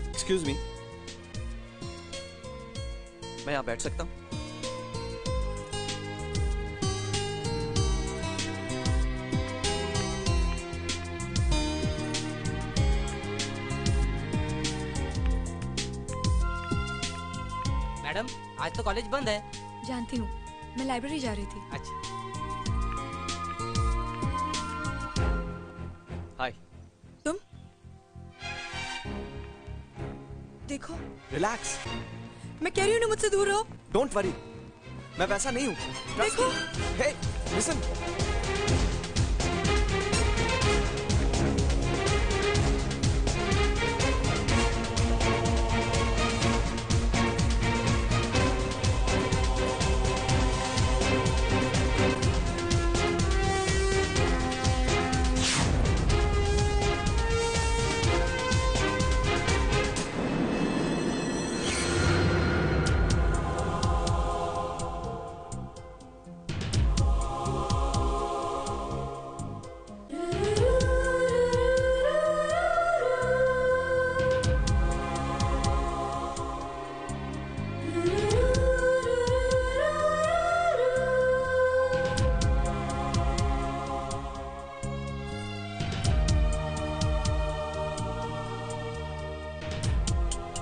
G: एक्सक्यूज मी, मैं यहाँ बैठ सकता हूँ?
F: मैडम, आज तो कॉलेज बंद है।
M: जानती हूँ, मैं लाइब्रेरी जा रही थी।
F: अच्छा।
G: हाय।
M: तुम देखो।
G: रिलैक्स।
M: मैं कह रही हूँ ना, मुझसे दूर रहो।
G: डोंट वरी, मैं वैसा नहीं हूँ।
M: देखो।
G: हे, लिसन।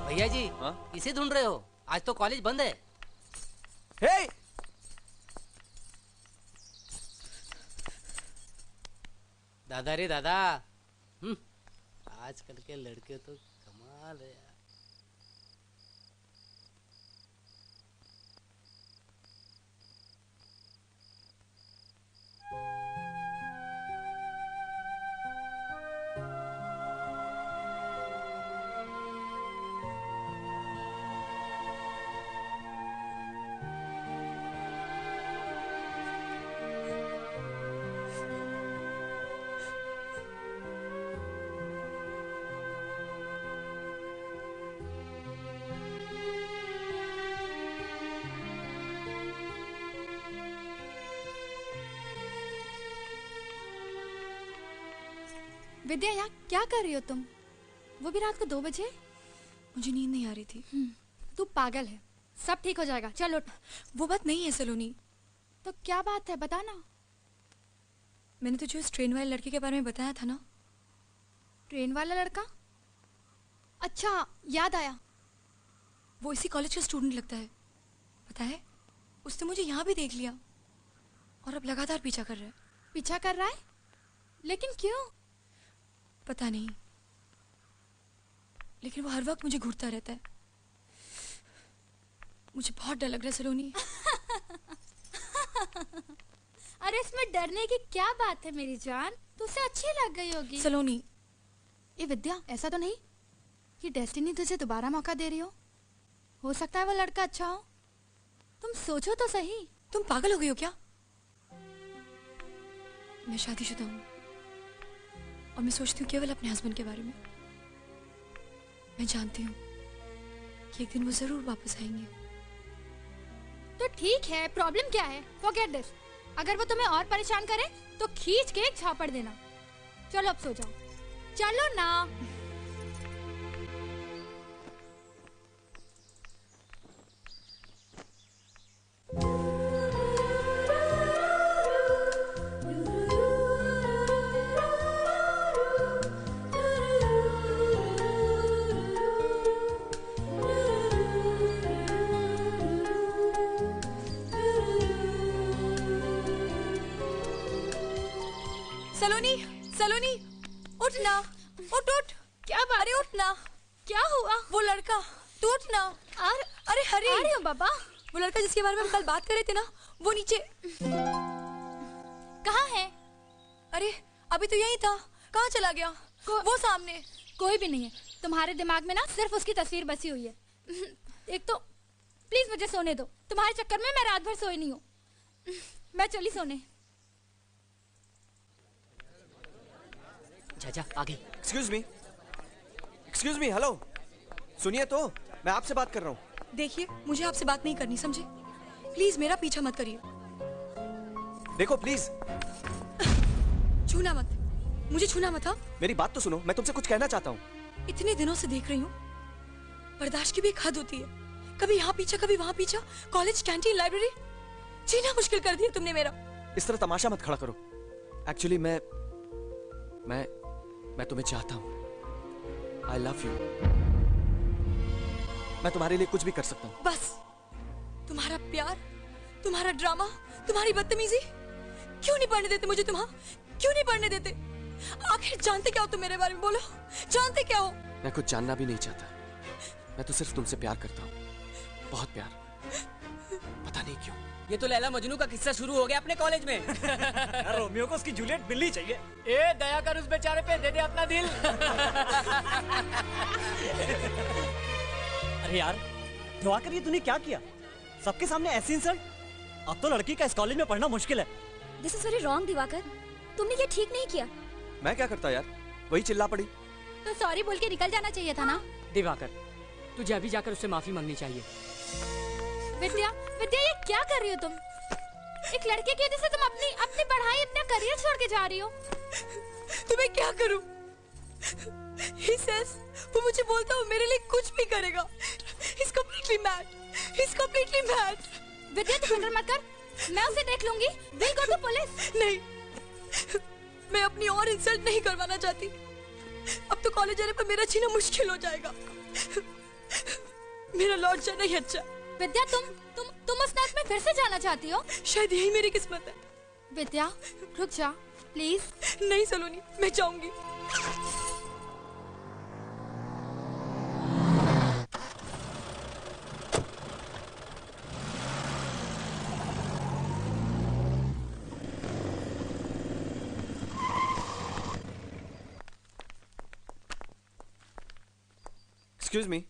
F: भैया जी, किसे ढूंढ रहे हो? आज तो कॉलेज बंद है।
G: हे!
F: दादा रे दादा, आजकल के लड़के तो कमाल है यार।
M: विद्या, यहाँ क्या कर रही हो तुम? वो भी रात को 2 बजे? मुझे नींद नहीं आ रही थी।
S: तू पागल है, सब ठीक हो जाएगा, चल उठ।
M: वो बात नहीं है सलोनी।
S: तो क्या बात है, बता ना।
M: मैंने तुझे उस ट्रेन वाले लड़के के बारे में बताया था ना।
S: ट्रेन वाला लड़का? अच्छा, याद आया।
M: वो इसी कॉलेज का स्टूडेंट लगता है। पता है, उसने मुझे यहाँ भी देख लिया और अब लगातार पीछा कर रहा है।
S: पीछा कर रहा है? लेकिन क्यों? पता नहीं, लेकिन वो हर वक्त मुझे घूरता रहता है। मुझे बहुत डर लग रहा है सलोनी।
I: अरे इसमें डरने की क्या बात है मेरी जान, तुझसे अच्छी लग गई होगी।
S: सलोनी, ये विद्या, ऐसा तो नहीं कि डेस्टिनी तुझे दोबारा मौका दे रही हो सकता है वो लड़का अच्छा हो। तुम सोचो तो सही।
M: तुम पागल हो गई हो क्या? मैं शादीशुदा हूँ और मैं सोचती हूँ केवल अपने हस्बैंड के बारे में। मैं जानती हूँ कि एक दिन वो जरूर वापस आएंगे।
I: तो ठीक है, प्रॉब्लम क्या है? Forget this. अगर वो तुम्हें और परेशान करे तो खींच के एक झापड़ देना। चलो अब सो जाओ, चलो ना।
M: सलोनी, सलोनी, उठ ना, उठ उठ। क्या बात? अरे उठ ना। क्या हुआ? वो लड़का, तू उठ ना। अरे हरी।
I: आ रही हूँ बाबा।
M: वो लड़का जिसके बारे में हम कल बात कर रहे थे ना, वो नीचे।
I: कहाँ है?
M: अरे अभी तो यही था, कहाँ चला गया? वो सामने।
I: कोई भी नहीं है, तुम्हारे दिमाग में ना सिर्फ उसकी तस्वीर बसी हुई है। एक तो प्लीज मुझे सोने दो, तुम्हारे चक्कर में मैं रात भर सोई नहीं हूँ। मैं चली सोने।
F: जा आगे।
G: एक्सक्यूज मी, हेलो, सुनिए तो, मैं आपसे बात कर रहा हूँ।
M: देखिए, मुझे आपसे बात नहीं करनी, समझे? प्लीज मेरा पीछा मत करिए।
G: देखो प्लीज।
M: छूना मत, मुझे छूना मत। हाँ,
G: मेरी बात तो सुनो, मैं तुमसे कुछ कहना चाहता हूँ।
M: इतने दिनों से देख रही हूँ, बर्दाश्त की भी एक हद होती है। कभी यहाँ पीछा, कभी वहाँ पीछा, कॉलेज, कैंटीन, लाइब्रेरी, जीना मुश्किल कर दिया तुमने मेरा।
G: इस तरह तमाशा मत खड़ा करो। एक्चुअली मैं तुम्हें चाहता हूँ। I love you। मैं तुम्हारे लिए कुछ भी कर सकता हूँ।
M: बस तुम्हारा प्यार, तुम्हारा ड्रामा, तुम्हारी बदतमीजी, क्यों नहीं पढ़ने देते मुझे तुम? हाँ, क्यों नहीं पढ़ने देते? आखिर जानते क्या हो तुम मेरे बारे में? बोलो, जानते क्या हो?
G: मैं कुछ जानना भी नहीं चाहता। मैं तो सिर्फ तुमसे प्यार करता हूँ, बहुत प्यार। पता नहीं क्यों।
F: ये तो लैला मजनू का किस्सा शुरू हो गया अपने कॉलेज में।
H: यार रोमियो को उसकी जूलियट मिलनी चाहिए।
F: ए दया कर उस बेचारे पे, दे दे अपना दिल।
H: अरे यार दिवाकर, ये तूने क्या किया? सबके सामने ऐसी इंसल्ट? अब तो लड़की का इस कॉलेज में पढ़ना मुश्किल है।
I: This is very wrong Diwakar, तुमने ये ठीक नहीं किया।
G: मैं क्या करता यार, वही चिल्ला पड़ी।
I: तो सॉरी बोल के निकल जाना चाहिए था ना।
F: दिवाकर, तुझे अभी जाकर उससे माफी मांगनी चाहिए।
I: विद्या, विद्या, ये क्या कर रही हो तुम? एक लड़के की वजह से तुम अपनी पढ़ाई, अपना करियर छोड़ के जा रही हो।
M: तो मैं क्या करूं? He says, वो मुझे बोलता है मेरे लिए कुछ भी करेगा। He's completely mad. He's completely mad.
I: विद्या, तू फिक्र मत कर, मैं उसे देख लूंगी। We'll go to police।
M: नहीं, मैं अपनी और इंसल्ट नहीं करवाना चाहती। अब तो कॉलेज जाने पर मेरा जीना मुश्किल हो जाएगा। मेरा लौट जाना ही अच्छा।
I: विद्या, तुम उस नाच में फिर से जाना चाहती हो?
M: शायद यही मेरी किस्मत है।
I: विद्या, रुक जा प्लीज।
M: नहीं सलोनी, मैं जाऊंगी।
G: Excuse me.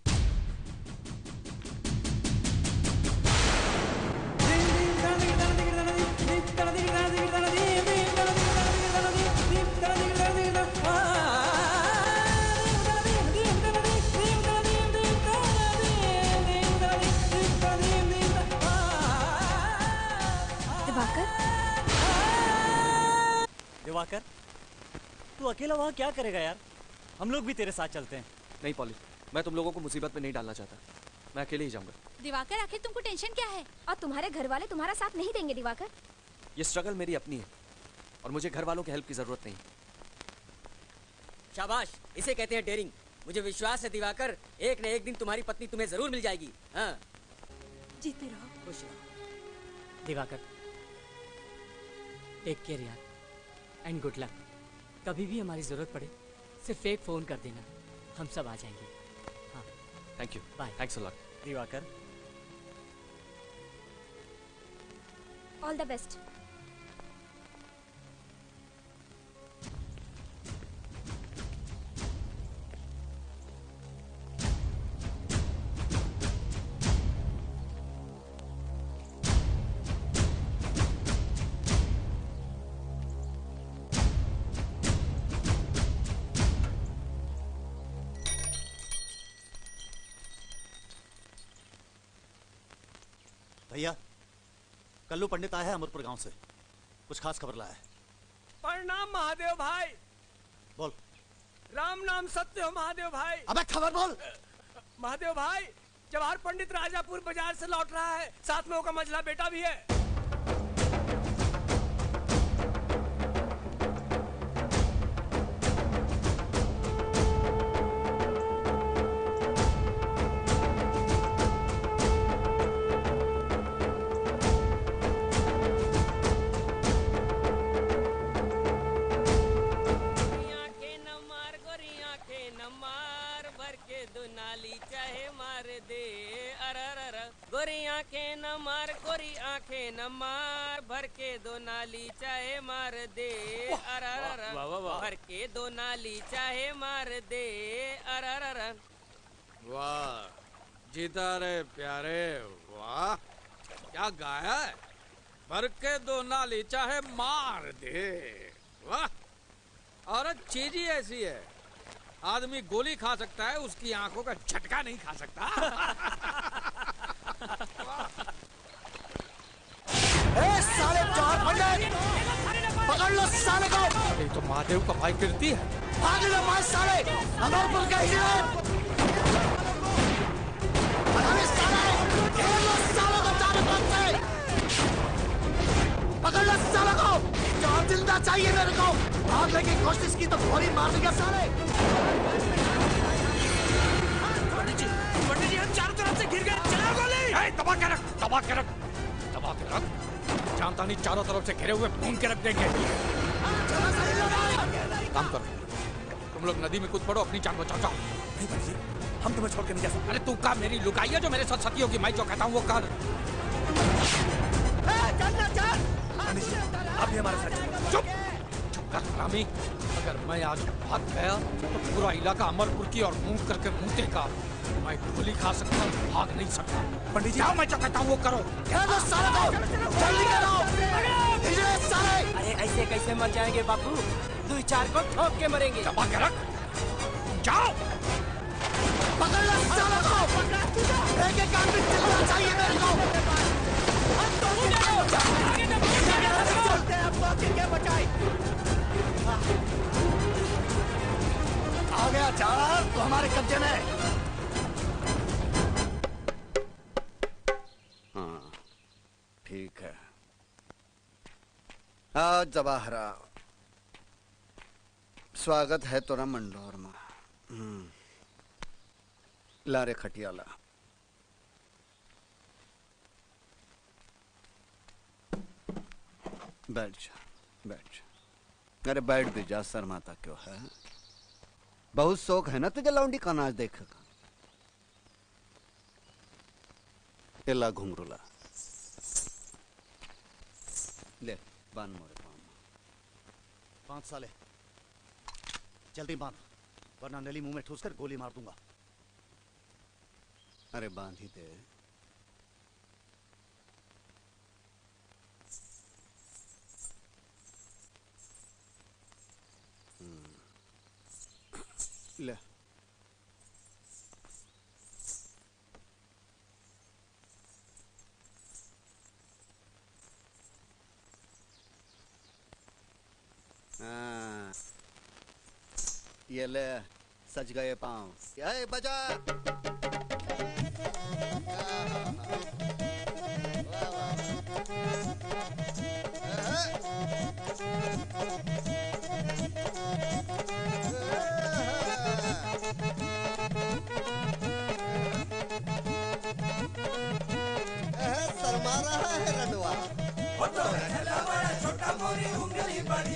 H: दिवाकर, तू अकेला वहाँ क्या करेगा यार? हम लोग भी तेरे साथ चलते हैं।
G: नहीं पॉली, मैं तुम लोगों को मुसीबत में नहीं डालना चाहता। मैं अकेले ही जाऊंगा।
I: दिवाकर, आखिर तुमको टेंशन क्या है? और तुम्हारे घर वाले तुम्हारा साथ नहीं देंगे दिवाकर।
G: ये स्ट्रगल मेरी अपनी है और मुझे घर वालों की हेल्प की जरूरत नहीं।
F: शाबाश, इसे कहते हैं डेयरिंग। मुझे विश्वास है दिवाकर, एक न एक दिन तुम्हारी पत्नी तुम्हें जरूर मिल जाएगी। हाँ,
M: जीते रहो।
F: खुश रहो दिवाकर। टेक केयर यार, एंड गुड लक। कभी भी हमारी जरूरत पड़े सिर्फ एक फोन कर देना, हम सब आ जाएंगे। हाँ
G: thank you.
F: Bye.
G: Thanks a lot
H: Diwakar.
E: All the best.
C: भैया, कल्लू पंडित आया है अमरपुर गांव से, कुछ खास खबर लाया है।
B: प्रणाम महादेव भाई।
C: बोल।
B: राम नाम सत्य हो महादेव भाई।
C: अबे खबर बोल।
B: महादेव भाई, जवाहर पंडित राजापुर बाजार से लौट रहा है, साथ में उसका मझला बेटा भी है।
F: गोरी आंखें न मार, गोरी आंखें न मार, भर के दो नाली चाहे मार दे। भर के दो नाली चाहे मार दे।
J: वाह जीता रे प्यारे, वाह क्या गाया है। भर के दो नाली चाहे मार दे, वाह। और चीज ही ऐसी है, आदमी गोली खा सकता है, उसकी आंखों का झटका नहीं खा सकता।
C: साले जवाहर पंडित, पकड़ लो साले को।
J: ये तो महादेव का भाई कीर्ति है।
C: भाग लो मार साले, अमरपुर का ही है। पकड़ लो साले को, जवाब जिंदा चाहिए मेरे को। भागने की कोशिश की तो गोली मार दिया साले।
B: पंडित जी हम चारों तरफ से घिर गए, चलाओ गोली।
J: दबा के रख, दबा के रख, दबा के रख। जानता नहीं चारों तरफ से घिरे हुए भून के रख देंगे। काम करो, तुम लोग नदी में कूद पड़ो, अपनी जान बचाओ।
C: नहीं भाई जी, हम तुम्हें छोड़ के नहीं जा सकते।
J: अरे तू का मेरी लुगाई है जो मेरे साथ सती होगी, मैं जो कहता हूँ वो कर।
C: आप भी हमारे साथ
J: चुप चुप कर हरामी। अगर मैं आज भाग गया तो पूरा इलाका अमरपुर की और मुंह करके मुंह देगा। मैं गोली खा सकता हूँ, भाग नहीं सकता।
C: पंडित जी,
J: मैं जो कहता हूँ वो करो।
C: जल्दी करो।
F: अरे ऐसे कैसे मर जाएंगे बापू, 2-4 को ठोक के मरेंगे।
J: दबा के रख, जाओ।
C: पकड़ लो सालों को, एक-एक आदमी चिल्लाना चाहिए मेरे को। आ गया चार तो हमारे कब्जे में।
A: हाँ ठीक है। हाँ जवाहरा, स्वागत है तोरा मंडोर में। ला रे खटियाला। बैठ जा, बैठ जा। अरे बैठ भी जा, शर्माता क्यों है। बहुत शौक है ना तुझे लौंडी का नाच देखेगा। ला घुंघरूला ले, बांध मोरे पाँव में।
C: 5 साले जल्दी बांध, वरना नली मुंह में ठूस कर गोली मार दूंगा।
A: अरे बांध ही दे। ले ये ले, सज गए पाँव। ये बजा। शर्मा रहा है रनवा।
N: छोटा मोरी उंगली बड़ी,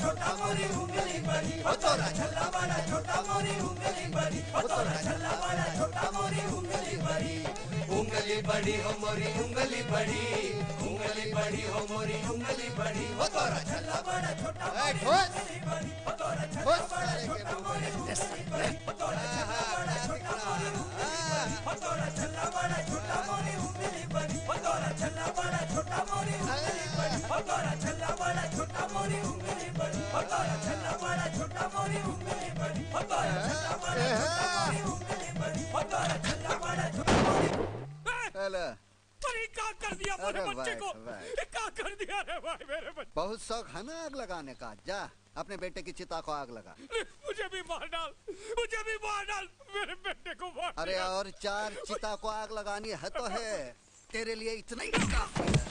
N: छोटा मोरी उंगली बड़ी, ओ तोरा छल्ला बड़ा छोटा मोरी उंगली बड़ी, ओ तोरा छल्ला बड़ा छोटा मोरी उंगली बड़ी। उंगली बड़ी हो मोरी उंगली बड़ी, उंगली बड़ी हो मोरी उंगली बड़ी, ओ तोरा छल्ला बड़ा छोटा मोरी उंगली बड़ी, ओ तोरा छल्ला बड़ा छोटा मोरी उंगली बड़ी, ओ तोरा छल्ला बड़ा छोटा मोरी उंगली बड़ी, ओ तोरा छल्ला बड़ा छोटा मोरी उंगली बड़ी, ओ तोरा छल्ला बड़ा छोटा मोरी उंगली बड़ी, ओ तोरा छल्ला बड़ा छोटा मोरी उंगली बड़ी, ओ तोरा छल्ला बड़ा छोटा मोरी उंगली बड़ी, ओ तोरा छल्ला बड़ा छोटा मोरी उंगली बड़ी, ओ तोरा छल्ला बड़ा छोटा मोरी।
A: हेलो
B: अरे क्या कर दिया मेरे बच्चे को, क्या कर दिया रे भाई मेरे बच्चे।
A: बहुत शौक है ना आग लगाने का, जा अपने बेटे की चिता को आग लगा।
B: मुझे भी मार डाल, मुझे भी मार डाल, मेरे बेटे को मार।
A: अरे और 4 चिता को आग लगानी है तो है, तेरे लिए इतना ही काफी है।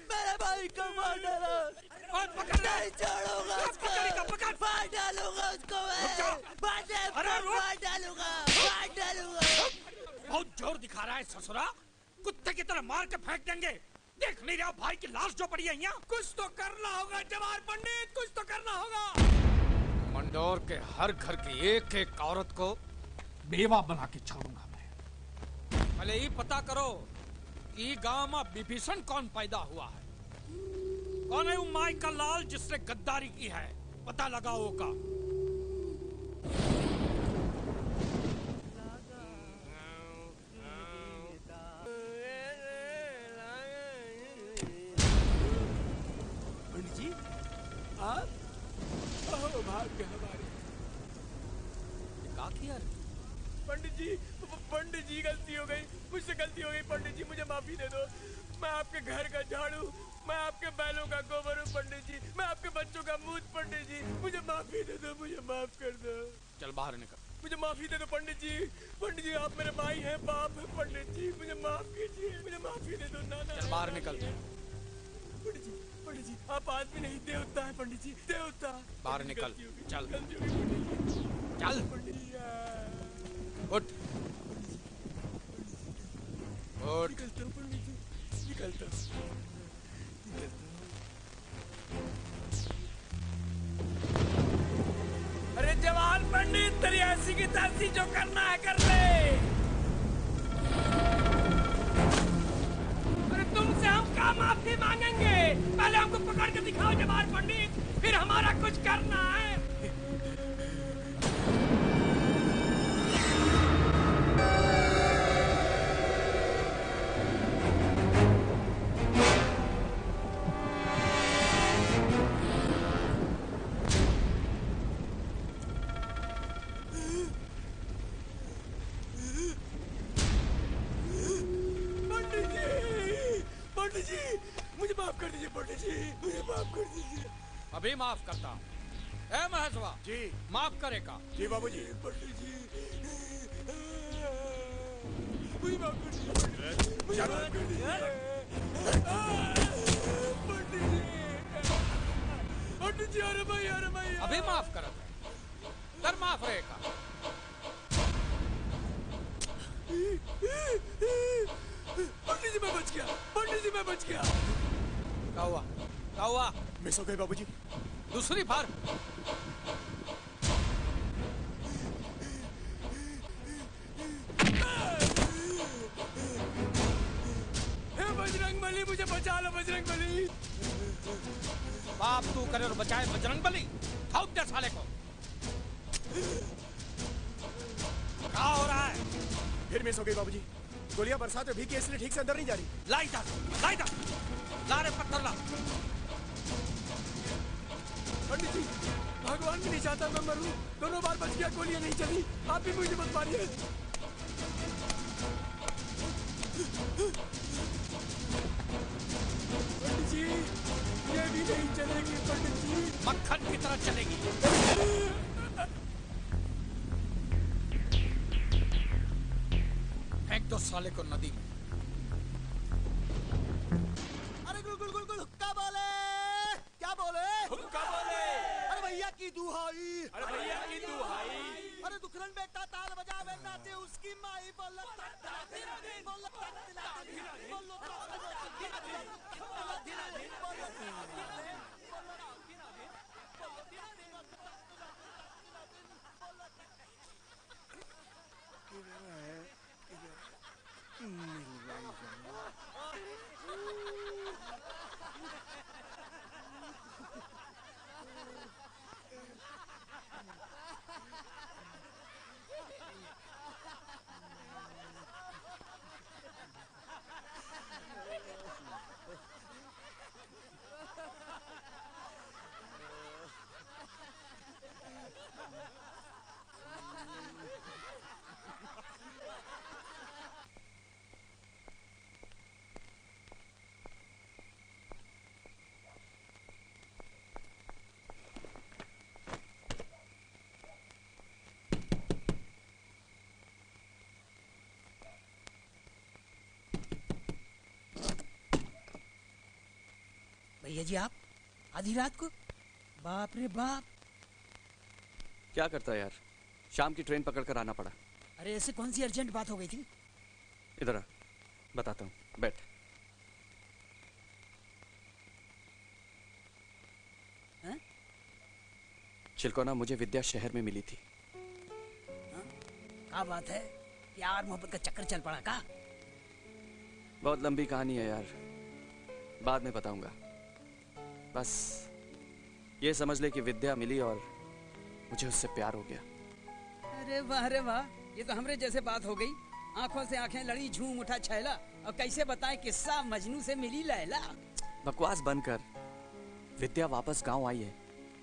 N: मेरे भाई को मार डाला, नहीं छोड़ूंगा उसको, मार डालूंगा उसको, मार डालूंगा।
J: बहुत जोर दिखा रहा है ससुरा, कुत्ते की तरह मार के फेंक देंगे। देख नहीं रहा भाई की लाश जो पड़ी है यहाँ। कुछ तो करना होगा जवाहर पंडित, कुछ तो करना होगा। मंडोर के हर घर की एक एक औरत को बेवा बना के छोड़ूंगा मैं। पहले ही पता करो कि गांव में विभीषण कौन पैदा हुआ है, कौन है वो माई का लाल जिसने गद्दारी की है, पता लगाओ का।
B: पंडित जी आप भाग्य हमारे।
J: क्या किया रे?
B: पंडित जी गलती हो गई, मुझसे गलती हो गई। पंडित जी मुझे माफी दे दो। मैं आपके घर का झाड़ू, मैं आपके बैलों का गोबर हूँ पंडित जी, मैं आपके बच्चों का मूत। पंडित जी मुझे माफी दे दो, मुझे माफ कर दो।
J: चल बाहर निकल।
B: मुझे माफी दे दो पंडित जी। पंडित जी आप मेरे भाई हैं, बाप हैं। पंडित जी मुझे माफ कीजिए, मुझे माफी दे दो। नाना
J: चल बाहर निकल।
B: पंडित जी आप आदमी नहीं देवता है। पंडित जी देवता।
J: बाहर निकल। चल
B: गलती होगी पंडित जी।
J: चल
B: पंडित जी
J: उठ उठ।
B: निकलता हूँ पंडित जी, निकलता हूँ। अरे जवान पंडित तेरी ऐसी की तैसी जो करना है कर ले। अरे तुमसे हम क्या माफी मांगेंगे, पहले हमको पकड़ के दिखाओ जवान पंडित, फिर हमारा कुछ करना है। पंडित जी मुझे माफ कर दीजिए। पंडित जी मुझे माफ कर दीजिए।
J: अभी माफ करता हूँ। ए महेशवा जी माफ करेगा?
B: जी बाबूजी। पंडित जी मुझे माफ कर दीजिए। मुझे माफ कर दीजिए। पंडित जी अरे भाई
J: अभी माफ कर तर माफ रहेगा।
B: पंडित जी मैं बच गया। पंडित जी मैं बच गया।
J: क्या हुआ? क्या हुआ?
Q: मिस हो गई बाबूजी।
J: दूसरी बार
B: हे बजरंगबली मुझे बचा लो। बजरंगबली
J: बाप तू करे और बचाए बजरंगबली। ठोक दे साले को। क्या हो रहा है?
Q: फिर मिस हो गई बाबूजी। गोलियां बरसात में भीगी इसलिए ठीक से अंदर नहीं जा रही।
J: ला रे पत्थर ला।
B: पंडित जी भगवान भी नहीं चाहता मैं मरूं। दोनों बार बच गया, गोलियां नहीं चली। आप भी मुझे मत मारिए। पंडित जी ये भी नहीं चलेगी। पंडित जी
J: मक्खन की तरह चलेगी। फेंक दो साले को नदी में।
C: अरे गुल गुल गुल गुल हुक्का
D: भैया जी आप आधी रात को? बाप रे बाप।
G: क्या करता है यार, शाम की ट्रेन पकड़कर आना पड़ा।
D: अरे ऐसे कौन सी अर्जेंट बात हो गई थी?
G: इधर आ, बताता हूँ, बैठ। चिलकोना, मुझे विद्या शहर में मिली थी।
D: क्या बात है? प्यार मोहब्बत का चक्कर चल पड़ा का?
G: बहुत लंबी कहानी है यार, बाद में बताऊंगा। बस ये समझ ले कि विद्या मिली और मुझे उससे प्यार हो गया।
D: अरे वाह रे वाह, ये तो हमरे जैसे बात हो गई। आंखों से आंखें लड़ी, झूम उठा छैला। और कैसे बताएं किस्सा मजनू से मिली लैला।
G: बकवास बंद कर, विद्या वापस गांव आई है।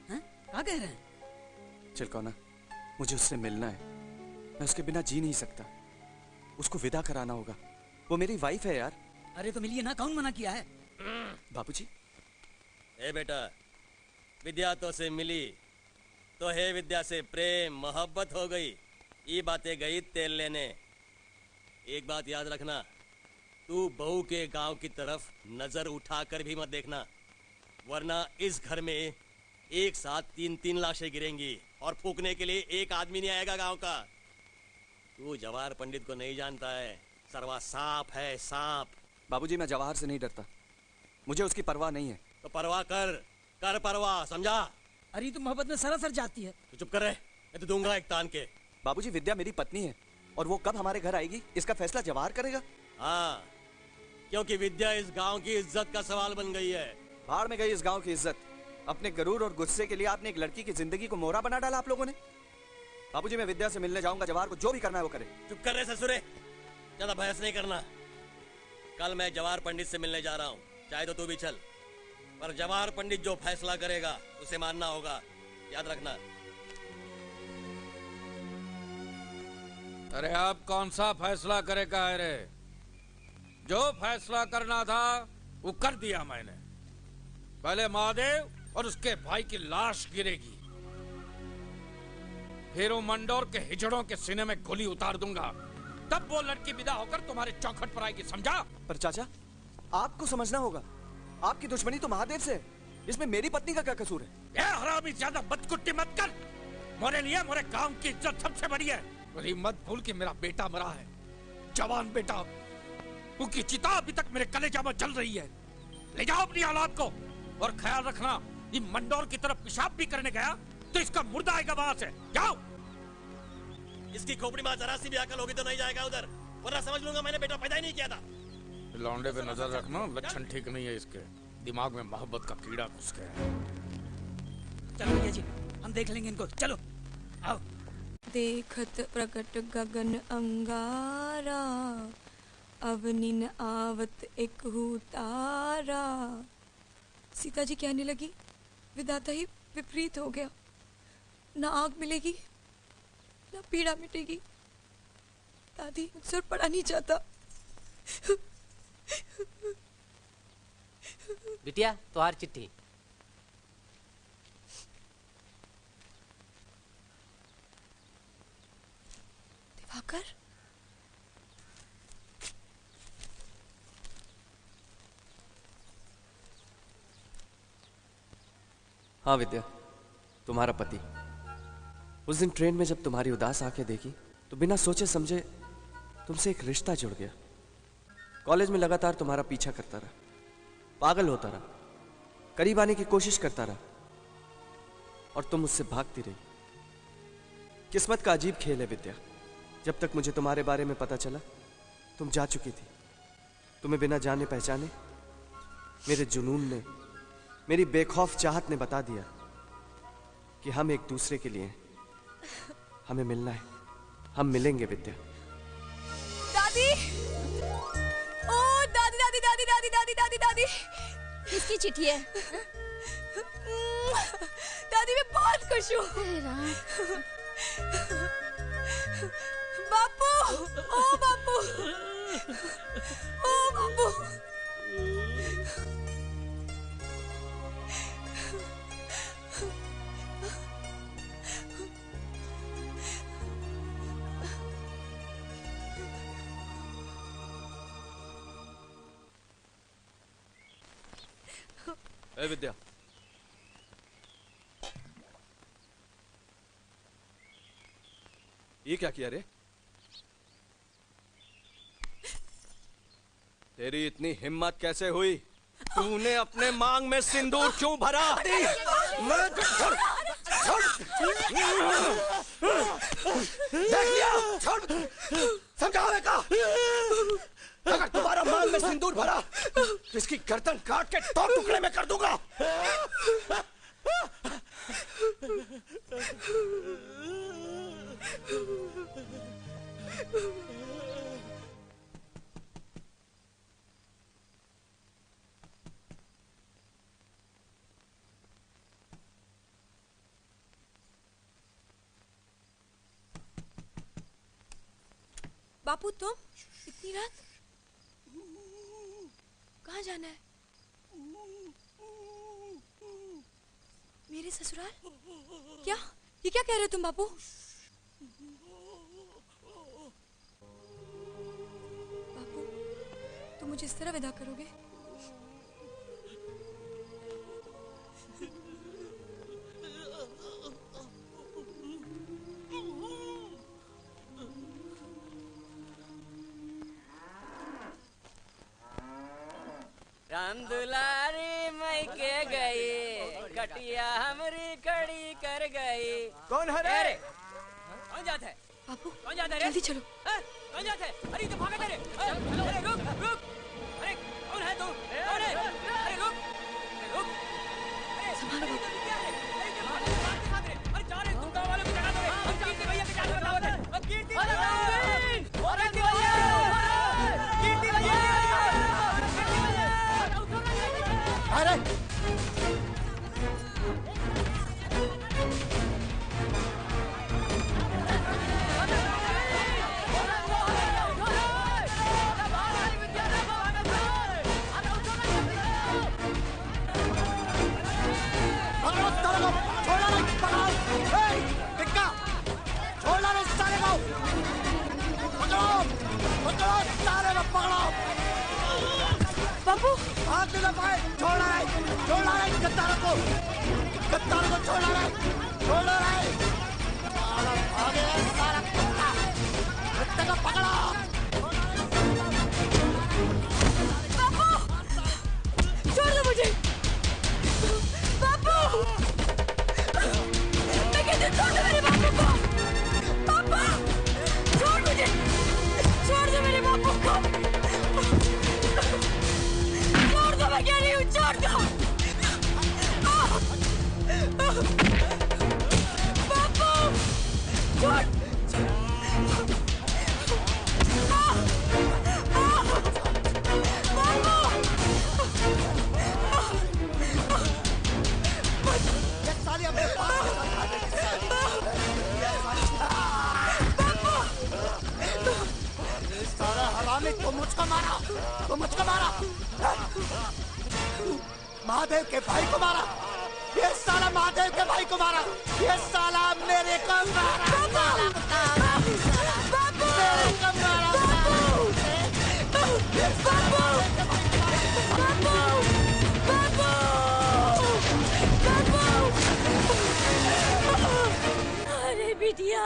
D: क्या कह रहे हैं?
G: चिलकोना, मुझे उससे मिलना है। मैं उसके बिना जी नहीं सकता। उसको विदा कराना होगा, वो मेरी वाइफ है यार।
D: अरे तो मिलिए ना, कौन मना किया है?
G: बाबूजी।
K: ए बेटा, विद्या तो से मिली तो है विद्या से प्रेम मोहब्बत हो गई। ये बातें गई तेल लेने। एक बात याद रखना, तू बहू के गांव की तरफ नजर उठाकर भी मत देखना, वरना इस घर में एक साथ 3-3 लाशें गिरेंगी और फूकने के लिए एक आदमी नहीं आएगा गांव का। तू जवाहर पंडित को नहीं जानता है, सरवा सांप है, सांप।
G: बाबूजी, मैं जवाहर से नहीं डरता, मुझे उसकी परवाह नहीं है।
K: तो परवाह कर परवाह, समझा?
D: अरे तो मोहब्बत में सरासर जाती है।
K: तो चुप कर रहे, मैं तो दूंगा एक तान के।
G: बाबूजी, विद्या मेरी पत्नी है और वो कब हमारे घर आएगी इसका फैसला जवाहर करेगा।
K: हाँ, क्योंकि विद्या इस गांव की इज्जत का सवाल बन गई है।
G: भाड़ में गई इस गांव की इज्जत। अपने गरूर और गुस्से के लिए आपने एक लड़की की जिंदगी को मोहरा बना डाला आप लोगों ने। बाबूजी, मैं विद्या से मिलने जाऊंगा, जवाहर को जो भी करना है वो करे।
K: चुप कर रहे ससुरे, ज्यादा बहस नहीं करना। कल मैं जवाहर पंडित से मिलने जा रहा हूँ, चाहे तो तू भी चल, पर जवाहर पंडित जो फैसला करेगा उसे मानना होगा, याद रखना।
J: अरे अब कौन सा फैसला करेगा? अरे जो फैसला करना था वो कर दिया मैंने। पहले महादेव और उसके भाई की लाश गिरेगी, फिर वो मंडोर के हिजड़ों के सीने में गोली उतार दूंगा, तब वो लड़की विदा होकर तुम्हारे चौखट पर आएगी, समझा?
G: पर चाचा, आपको समझना होगा, आपकी दुश्मनी तो महादेव से है, इसमें मेरी पत्नी का क्या कसूर है?
J: ये हरामी, ज्यादा बदकुट्टी मत कर। मेरे लिए मेरे गांव की इज्जत सबसे बड़ी है। मेरी मत भूल कि मेरा बेटा मरा है, जवान बेटा। उनकी चिता अभी तक मेरे कलेजा में जल रही है। ले जाओ अपनी औलाद को, और ख्याल रखना, ये मंडोर की तरफ पेशाब भी करने गया तो इसका मुर्दा आएगा वहां से। जाओ।
K: इसकी खोपड़ी में जरा सी भी अकल होगी तो नहीं जाएगा उधर, वरना समझ लूंगा मैंने बेटा पैदा ही नहीं किया था।
J: लौंडे पे नजर रखना, लक्षण ठीक नहीं है इसके। दिमाग में मोहब्बत का कीड़ा घुस गया है।
D: चलो भैया जी, हम देख लेंगे इनको, चलो आओ।
M: देखत प्रकट गगन अंगारा, अवनि न आवत एक तारा। सीता जी कहने लगी, विधाता ही विपरीत हो गया। न आग मिलेगी न पीड़ा मिटेगी। दादी, मुझसे और पढ़ा नहीं जाता।
F: बिटिया, तुम्हारी चिट्ठी।
M: दिवाकर,
G: हाँ विद्या, तुम्हारा पति। उस दिन ट्रेन में जब तुम्हारी उदास आंखें देखी तो बिना सोचे समझे तुमसे एक रिश्ता जुड़ गया। कॉलेज में लगातार तुम्हारा पीछा करता रहा, पागल होता रहा, करीब आने की कोशिश करता रहा, और तुम मुझसे भागती रही। किस्मत का अजीब खेल है विद्या। जब तक मुझे तुम्हारे बारे में पता चला तुम जा चुकी थी। तुम्हें बिना जाने पहचाने मेरे जुनून ने, मेरी बेखौफ चाहत ने बता दिया कि हम एक दूसरे के लिए हैं। हमें मिलना है, हम मिलेंगे विद्या।
M: दादी, ओ दादी दादी दादी दादी दादी दादी दादी,
I: किसकी चिट्ठी है?
M: दादी मैं बहुत खुश हूँ। बापू, ओ बापू, ओ बापू।
G: ए विद्या, ये क्या किया रे? तेरी इतनी हिम्मत कैसे हुई? तूने अपने मांग में सिंदूर क्यों भरा?
N: देख लिया, समझावे का। अगर तुम्हारा मांग में सिंदूर भरा तो इसकी गर्दन काट के 2 टुकड़े में कर दूंगा।
M: बापू तुम इतनी रात कहाँ जाना है? मेरे ससुराल? क्या ये क्या कह रहे हो तुम बापू? बापू तुम मुझे इस तरह विदा करोगे?
F: राम दुलारी मई के गई, कटिया हमरी खड़ी कर गई।
R: कौन है रे?
F: कौन जाता है?
M: बापू
F: कौन जाता है?
M: जल्दी चलो।
F: कौन जाता है? अरे तो भागा तेरे। अरे रुक रुक। अरे कौन है तू? कौन है? अरे रुक रुक। अरे
M: संभालो बापू।
F: क्या है? अरे क्या मार दे। अरे जा रहे तुम गाँव वालों को जगा दो। हम कीर्ति भैया के जाकर बताओ। अब कीर्ति भैया। कीर्ति भैया। कीर्ति भैया।
C: अरे
M: बापू
C: हाथ न पाए, छोड़ा है गद्दारों को छोड़ा है, आगे सारा कुत्ता को पकड़ो।
M: बापू छोड़ दो मुझे। बापू मैं कहती हूँ छोड़ दो मेरे बापू को। बापू छोड़ मुझे, छोड़ दो मेरे बापू को। छोड़ दो, मैं कह रही हूँ छोड़ दो। बापू छोड़।
C: साली अपने पास सारा हरामी तो मुझको मारा, महादेव के भाई को मारा, ये साला महादेव के भाई को मारा, ये साला मेरे को मारा, मेरे को मारा।
I: अरे बिटिया,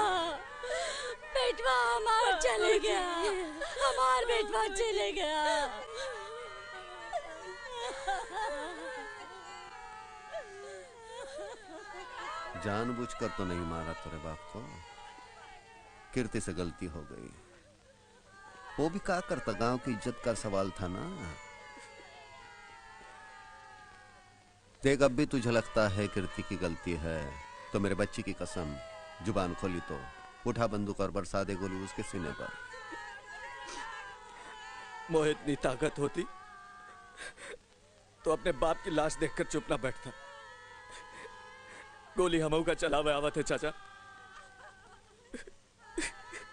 I: बेटवा हमार चले गया, हमार बेटवा चले गया।
A: जानबूझकर तो नहीं मारा तेरे बाप को, कीर्ति से गलती हो गई। वो भी क्या करता, गांव की इज्जत का सवाल था ना। देख अब भी तुझे लगता है कीर्ति की गलती है तो मेरे बच्ची की कसम, जुबान खोली तो उठा बंदूक और बरसा दे गोली उसके सीने पर।
G: मोहे इतनी ताकत होती तो अपने बाप की लाश देखकर चुप ना बैठता। गोली हमऊ का चलावे आवत है चाचा।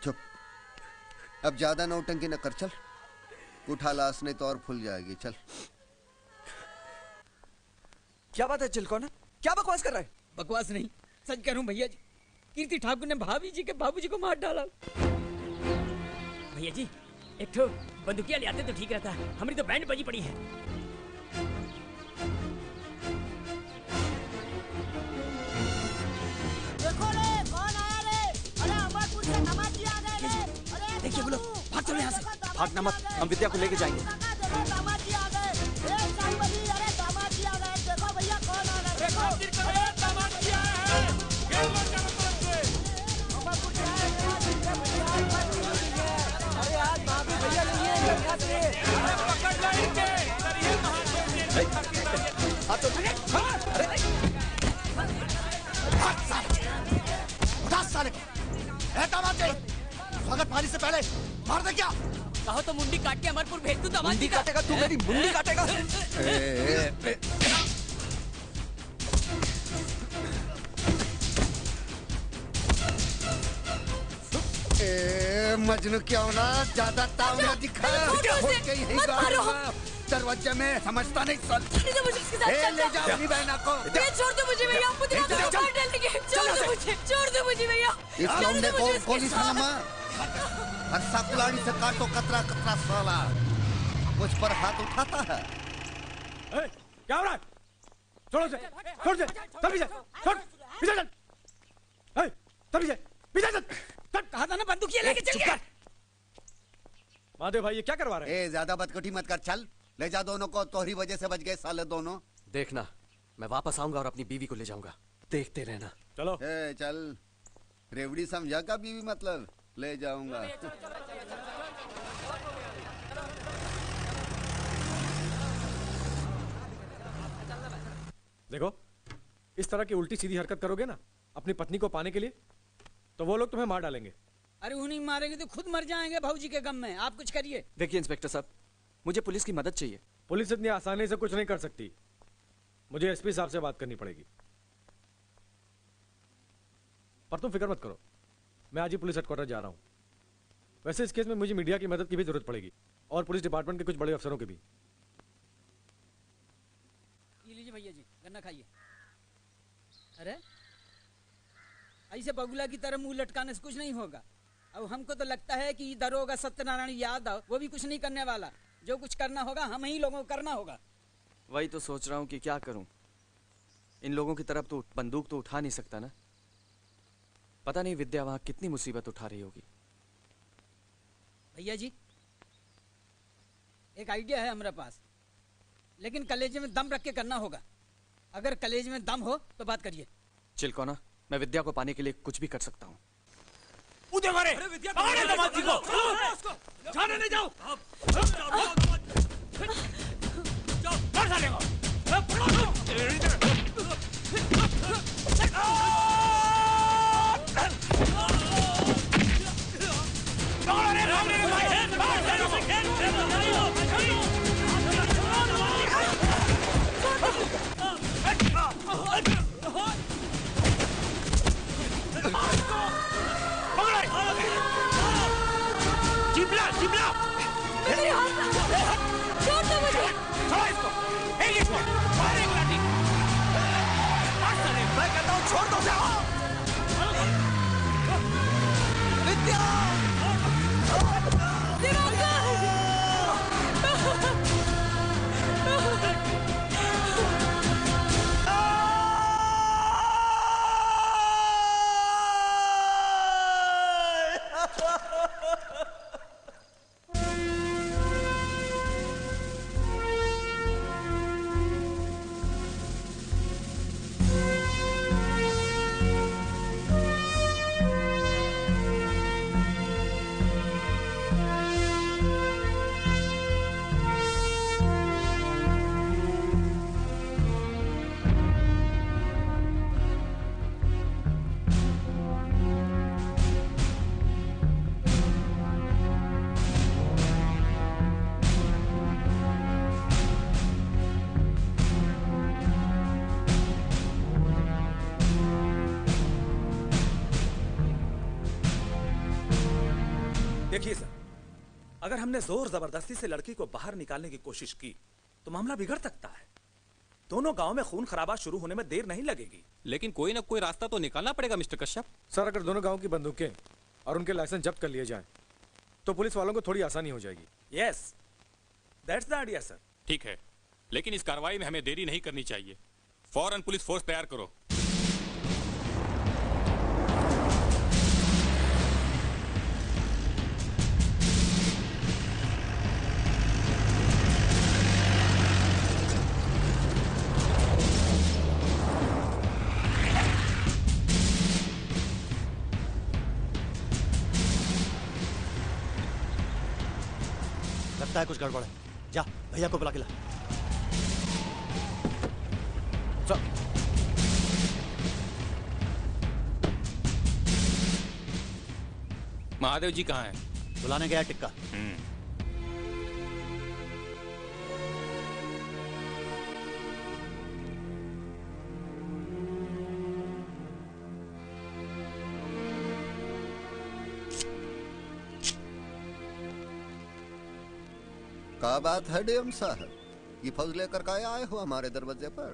A: चुप, अब ज्यादा नौटंकी न कर, चल उठा लाश नहीं तो और फूल जाएगी। चल।
G: क्या बात है चिलकोना, क्या बकवास कर रहा है?
D: बकवास नहीं, सच कह रहा हूँ भैया जी। कीर्ति ठाकुर ने भाभी जी के बाबूजी को मार डाला। भैया जी एक ठो बंदूकिया ले आते तो ठीक रहता, हमारी तो बैंड बजी पड़ी है।
G: भागना मत, हम विद्या को लेके जाएंगे।
C: स्वागत पानी से पहले मार दे क्या?
D: कहो तो मुंडी काट के अमरपुर भेज दूं दामाद
G: मुंडी काटेगा तू, मेरी मुंडी काटेगा।
A: मजनू क्यों ना ज्यादा ताव ना दिखा। दरवाजे में समझता नहीं सन। ले जाओ अपनी बहना को।
M: छोड़ दो मुझे भैया, मुझे मार डालेंगे। छोड़ दो मुझे भैया।
A: इस लौंडे को गोली खाना हंसा कुलाड़ी से काटो कतरा कतरा साला। मुझ पर हाथ उठाता है।
Q: क्या हो रहा है? छोड़ो से, छोड़ से, चल पीछे, छोड़, पीछे चल। चल पीछे, पीछे चल।
D: कहा था ना बंदूकिया लेके चल के।
Q: महादेव भाई ये क्या करवा रहे हैं?
A: ज्यादा बदकटी मत कर, चल ले जा दोनों को। तोहरी वजह से बच गए साले दोनों।
G: देखना मैं वापस आऊंगा और अपनी बीवी को ले जाऊंगा, देखते रहना।
Q: चलो
A: चल। रेवड़ी समझा का बीवी मतलब ले जाऊंगा।
Q: देखो इस तरह की उल्टी सीधी हरकत करोगे ना अपनी पत्नी को पाने के लिए तो वो लोग तुम्हें मार डालेंगे।
D: अरे उन्हीं मारेंगे तो खुद मर जाएंगे भाऊजी के गम में। आप कुछ करिए।
G: देखिए इंस्पेक्टर साहब, मुझे पुलिस की मदद चाहिए।
Q: पुलिस इतनी आसानी से कुछ नहीं कर सकती, मुझे एसपी साहब से बात करनी पड़ेगी। पर तुम फिक्र मत करो, मैं आज ही पुलिस हेडक्वार्टर जा रहा हूं। वैसे इस केस में मुझे मीडिया की मदद की भी जरूरत पड़ेगी और पुलिस डिपार्टमेंट के कुछ बड़े अफसरों की भी।
D: ये लीजिए भैया जी, गन्ना खाइए। अरे ऐसे बगुला की तरह मुंह लटकाने से कुछ नहीं होगा। अब हमको तो लगता है कि दरोगा सत्यनारायण यादव वो भी कुछ नहीं करने वाला। जो कुछ करना होगा हम ही लोगों को करना होगा।
G: वही तो सोच रहा हूँ कि क्या करूं। इन लोगों की तरफ तो बंदूक तो उठा नहीं सकता ना। पता नहीं विद्या वहां कितनी मुसीबत उठा रही होगी।
D: भैया जी एक आइडिया है हमारे पास, लेकिन कलेजे में दम रख के करना होगा। अगर कलेजे में दम हो तो बात करिए।
G: चिलकोना, मैं विद्या को पाने के लिए कुछ भी कर सकता हूँ।
B: उधर मारे, मारे दामाद जी को, जाने नहीं जाओ, मार साले को, चिपला चिपला
M: मेरे हाथ छोड़ दो मुझे।
B: छोड़ो इसको, इसको मार एक लाठी।
C: मैं कहता हूँ छोड़ दो उसे। विद्या
J: देखिए सर, अगर हमने जोर जबरदस्ती से लड़की को बाहर निकालने की कोशिश की तो मामला बिगड़ सकता है। दोनों गांव में खून खराबा शुरू होने में देर नहीं लगेगी।
T: लेकिन कोई ना कोई रास्ता तो निकालना पड़ेगा मिस्टर कश्यप।
Q: सर अगर दोनों गांव की बंदूकें और उनके लाइसेंस जब्त कर लिए जाएं तो पुलिस वालों को थोड़ी आसानी हो जाएगी।
J: Yes, that's the idea sir.
T: ठीक है, लेकिन इस कार्रवाई में हमें देरी नहीं करनी चाहिए। फौरन पुलिस फोर्स तैयार करो।
C: लगता है कुछ गड़बड़ है। जा भैया को बुला के ला।
T: महादेव जी कहाँ हैं?
C: बुलाने गया टिक्का।
A: क्या बात है डीएम साहब, ये फौज लेकर का आए हो हमारे दरवाजे पर?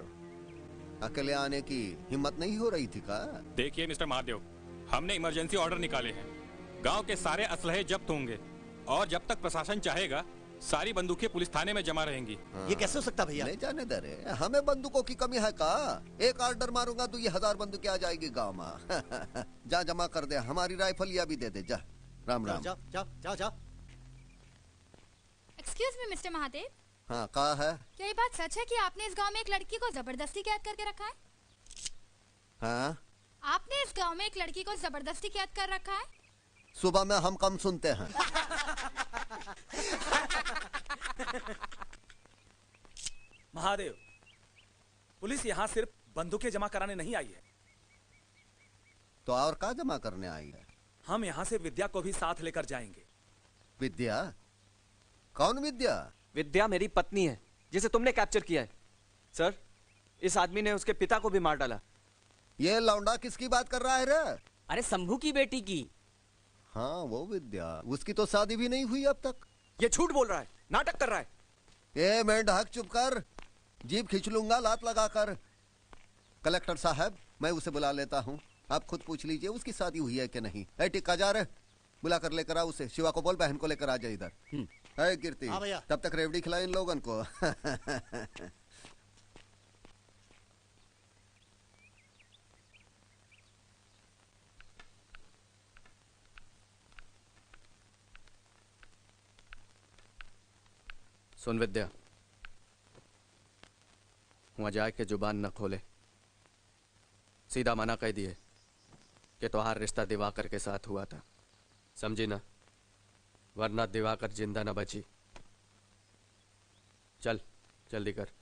A: अकेले आने की हिम्मत नहीं हो रही थी का?
T: देखिए मिस्टर महादेव, हमने इमरजेंसी ऑर्डर निकाले हैं। गांव के सारे असलहे जब्त होंगे और जब तक प्रशासन चाहेगा सारी बंदूकें पुलिस थाने में जमा रहेंगी।
C: ये कैसे हो सकता भैया?
A: नहीं जाने दे रहे, हमें बंदूकों की कमी है का? एक ऑर्डर मारूंगा तो ये 1000 बंदूकें आ जाएगी गांव में। जा जमा कर दे, हमारी राइफल या भी दे दे। जा राम राम।
C: जाओ जाओ जाओ जाओ।
S: एक्सक्यूज मी मिस्टर महादेव,
A: हाँ कहा है?
S: क्या ये बात सच है कि आपने इस गांव में एक लड़की को जबरदस्ती कैद करके रखा है?
A: हाँ,
S: आपने इस गांव में एक लड़की को जबरदस्ती कैद कर रखा है?
A: सुबह में हम कम सुनते हैं।
U: महादेव, पुलिस यहाँ सिर्फ बंदूकें जमा कराने नहीं आई है।
A: तो और क्या जमा करने आई है?
U: हम यहाँ से विद्या को भी साथ लेकर जाएंगे।
A: विद्या? कौन विद्या?
G: विद्या मेरी पत्नी है जिसे तुमने कैप्चर किया है। सर, इस आदमी ने उसके पिता को भी मार डाला।
A: ये लौंडा किसकी बात कर रहा है रे?
F: अरे शंभू की बेटी की।
A: हाँ वो विद्या, उसकी तो शादी भी नहीं हुई अब तक।
G: ये झूठ बोल रहा है, नाटक कर रहा है।
A: ए मेंढक चुप कर, जीप खींच लूंगा लात लगाकर। कलेक्टर साहब, मैं उसे बुला लेता हूँ, आप खुद पूछ लीजिए उसकी शादी हुई है कि नहीं। ए टिक्का जा रहे, बुला कर लेकर आ उसे। शिवा को बोल बहन को लेकर आ जाए इधर। है कीर्ति,
C: हाँ भैया।
A: तब तक रेवड़ी खिला इन लोगन को।
G: सुन विद्या, वहां जाके जुबान न खोले, सीधा मना कह दिए कि तुम्हारा रिश्ता दिवाकर के साथ हुआ था, समझी ना? वरना दिवाकर जिंदा न बची। चल जल्दी कर।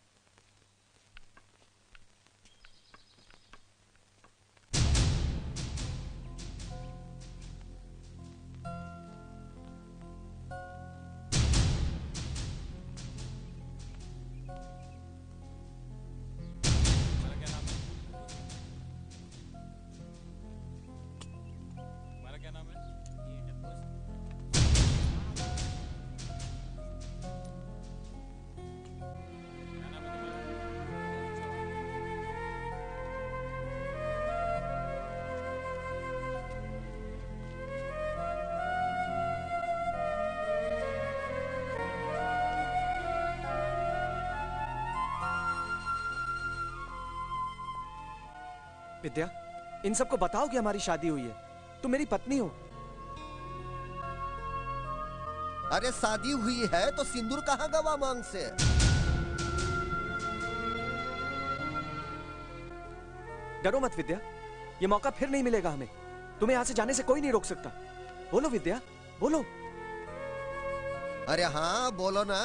G: विद्या, इन सबको बताओ कि हमारी शादी हुई है, तुम मेरी पत्नी हो।
A: अरे शादी हुई है तो सिंदूर कहाँ गवा मांग से?
G: डरो मत विद्या, ये मौका फिर नहीं मिलेगा हमें। तुम्हें यहाँ से जाने से कोई नहीं रोक सकता। बोलो विद्या, बोलो।
A: अरे हाँ बोलो ना।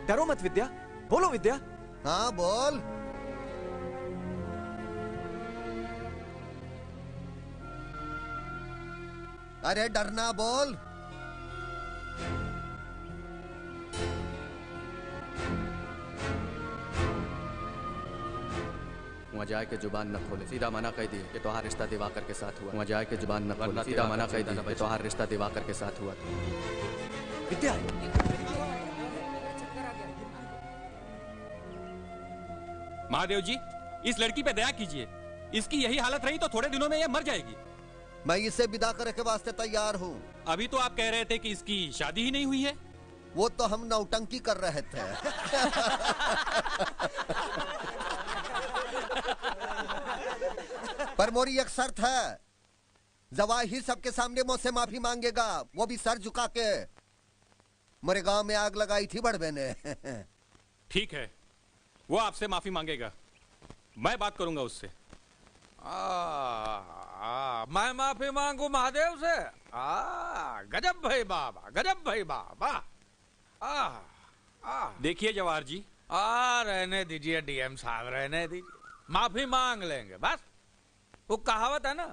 G: डरो मत विद्या, बोलो विद्या।
A: हाँ बोल। अरे डरना बोल।
G: वहाँ जाके जुबान न खोले, सीधा मना कह दिए कि तुम्हारा रिश्ता दिवाकर के साथ हुआ। वहाँ जाके जुबान न खोले, सीधा मना कह दिए कि तुम्हारा रिश्ता दिवाकर के साथ हुआ। विद्या,
T: महादेव जी, इस लड़की पे दया कीजिए। इसकी यही हालत रही तो थोड़े दिनों में यह मर जाएगी।
A: मैं इसे विदा करने के वास्ते तैयार हूँ।
T: अभी तो आप कह रहे थे कि इसकी शादी ही नहीं हुई है।
A: वो तो हम नौटंकी कर रहे थे। पर मोरी एक शर्त है, जवाहिर सबके सामने मुझसे माफी मांगेगा, वो भी सर झुका के। मेरे गांव में आग लगाई थी बड़बे ने।
T: ठीक है, वो आपसे माफी मांगेगा, मैं बात करूंगा उससे।
J: मैं माफी मांगू महादेव से? गजब भाई बाबा, गजब भाई बाबा।
T: देखिए जवाहर जी,
J: रहने दीजिए डीएम साहब, रहने दीजिए, माफी मांग लेंगे बस। वो कहावत है ना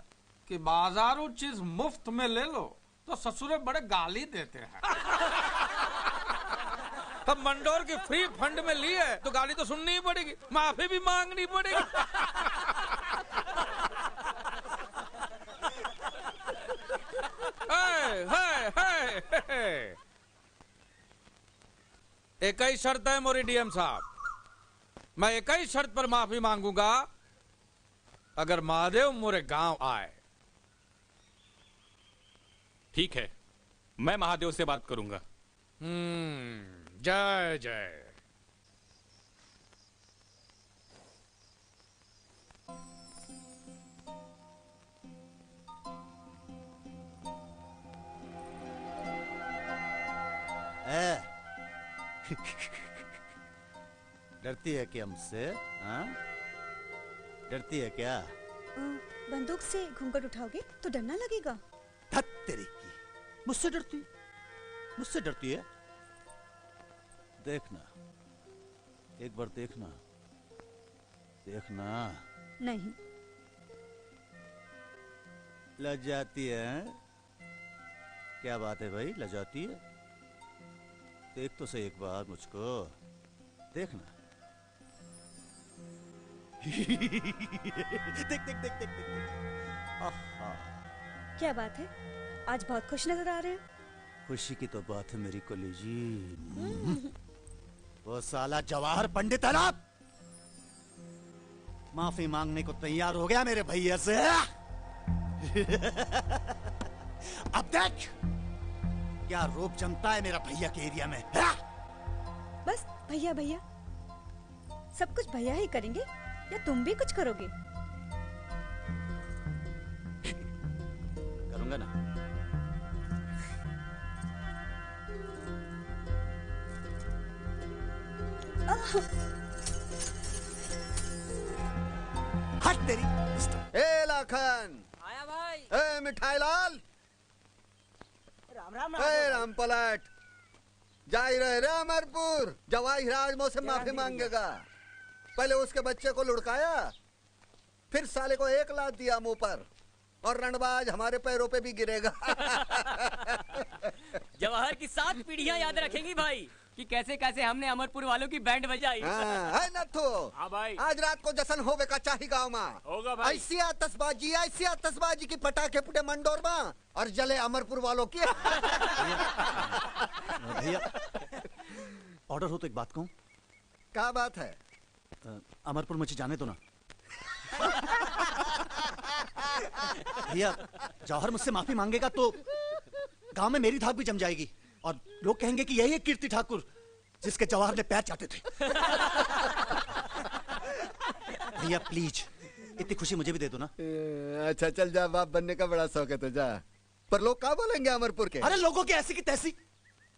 J: कि बाजारू चीज मुफ्त में ले लो तो ससुरे बड़े गाली देते हैं। तब मंडोर की फ्री फंड में ली है तो गाली तो सुननी ही पड़ेगी, माफी भी मांगनी पड़ेगी। एक ही शर्त है मोरी डीएम साहब, मैं एक ही शर्त पर माफी मांगूंगा, अगर महादेव मोरे गांव आए।
T: ठीक है, मैं महादेव से बात करूंगा।
J: जय जय।
C: डरती है क्या मुझसे? हाँ? डरती है क्या?
O: बंदूक से घूंघट उठाओगे तो डर ना लगेगा?
C: धत तेरी की, मुझसे डरती? मुझसे डरती है? देखना, एक बार देखना, देखना।
O: नहीं।
C: लजाती है? क्या बात है भाई, लजाती है? देख तो सही एक बार मुझको, देखना। देख देख देख देख देख, देख। आहा।
O: क्या बात है, आज बहुत खुश नजर आ रहे हैं।
C: खुशी की तो बात है मेरी कलेजी। वो साला जवाहर पंडित है ना, माफी मांगने को तैयार हो गया मेरे भैया से। अब देख क्या रोब जमता है मेरा भैया के एरिया में।
O: बस भैया भैया, सब कुछ भैया ही करेंगे या तुम भी कुछ करोगे?
C: करूंगा ना। हट तेरी।
A: ए लाखन,
F: आया भाई।
A: ए मिठाई लाल,
F: राम राम।
A: ए राम पलट, जा ही रहे रे अमरपुर। जवाहिर आज मुझसे माफी मांगेगा। पहले उसके बच्चे को लुढ़काया, फिर साले को एक लात दिया मुंह पर, और रणबाज हमारे पैरों पे भी गिरेगा।
F: जवाहर की 7 पीढ़ियां याद रखेंगी भाई कि कैसे कैसे हमने अमरपुर वालों की बैंड बजाई।
A: है नथु।
B: हाँ भाई।
A: आज रात को जश्न होवे का चाही गाँव में।
B: होगा भाई।
A: ऐसी आतशबाजी की पटाखे फुटे मंडोर में और जले अमरपुर वालों की।
C: भैया ऑर्डर हो तो एक बात कहूँ।
A: क्या बात है?
C: अमरपुर मुझे जाने दो ना। भैया जौहर मुझसे माफी मांगेगा तो गांव में मेरी धाक भी जम जाएगी और लोग कहेंगे कि यही है कीर्ति ठाकुर जिसके जवाहर ने पैर चाटे थे। भैया प्लीज इतनी खुशी मुझे भी दे दो ना।
A: अच्छा चल जा, बाप बनने का बड़ा शौक है तो जा। पर लोग क्या बोलेंगे अमरपुर के?
C: अरे लोगों की ऐसी की तैसी।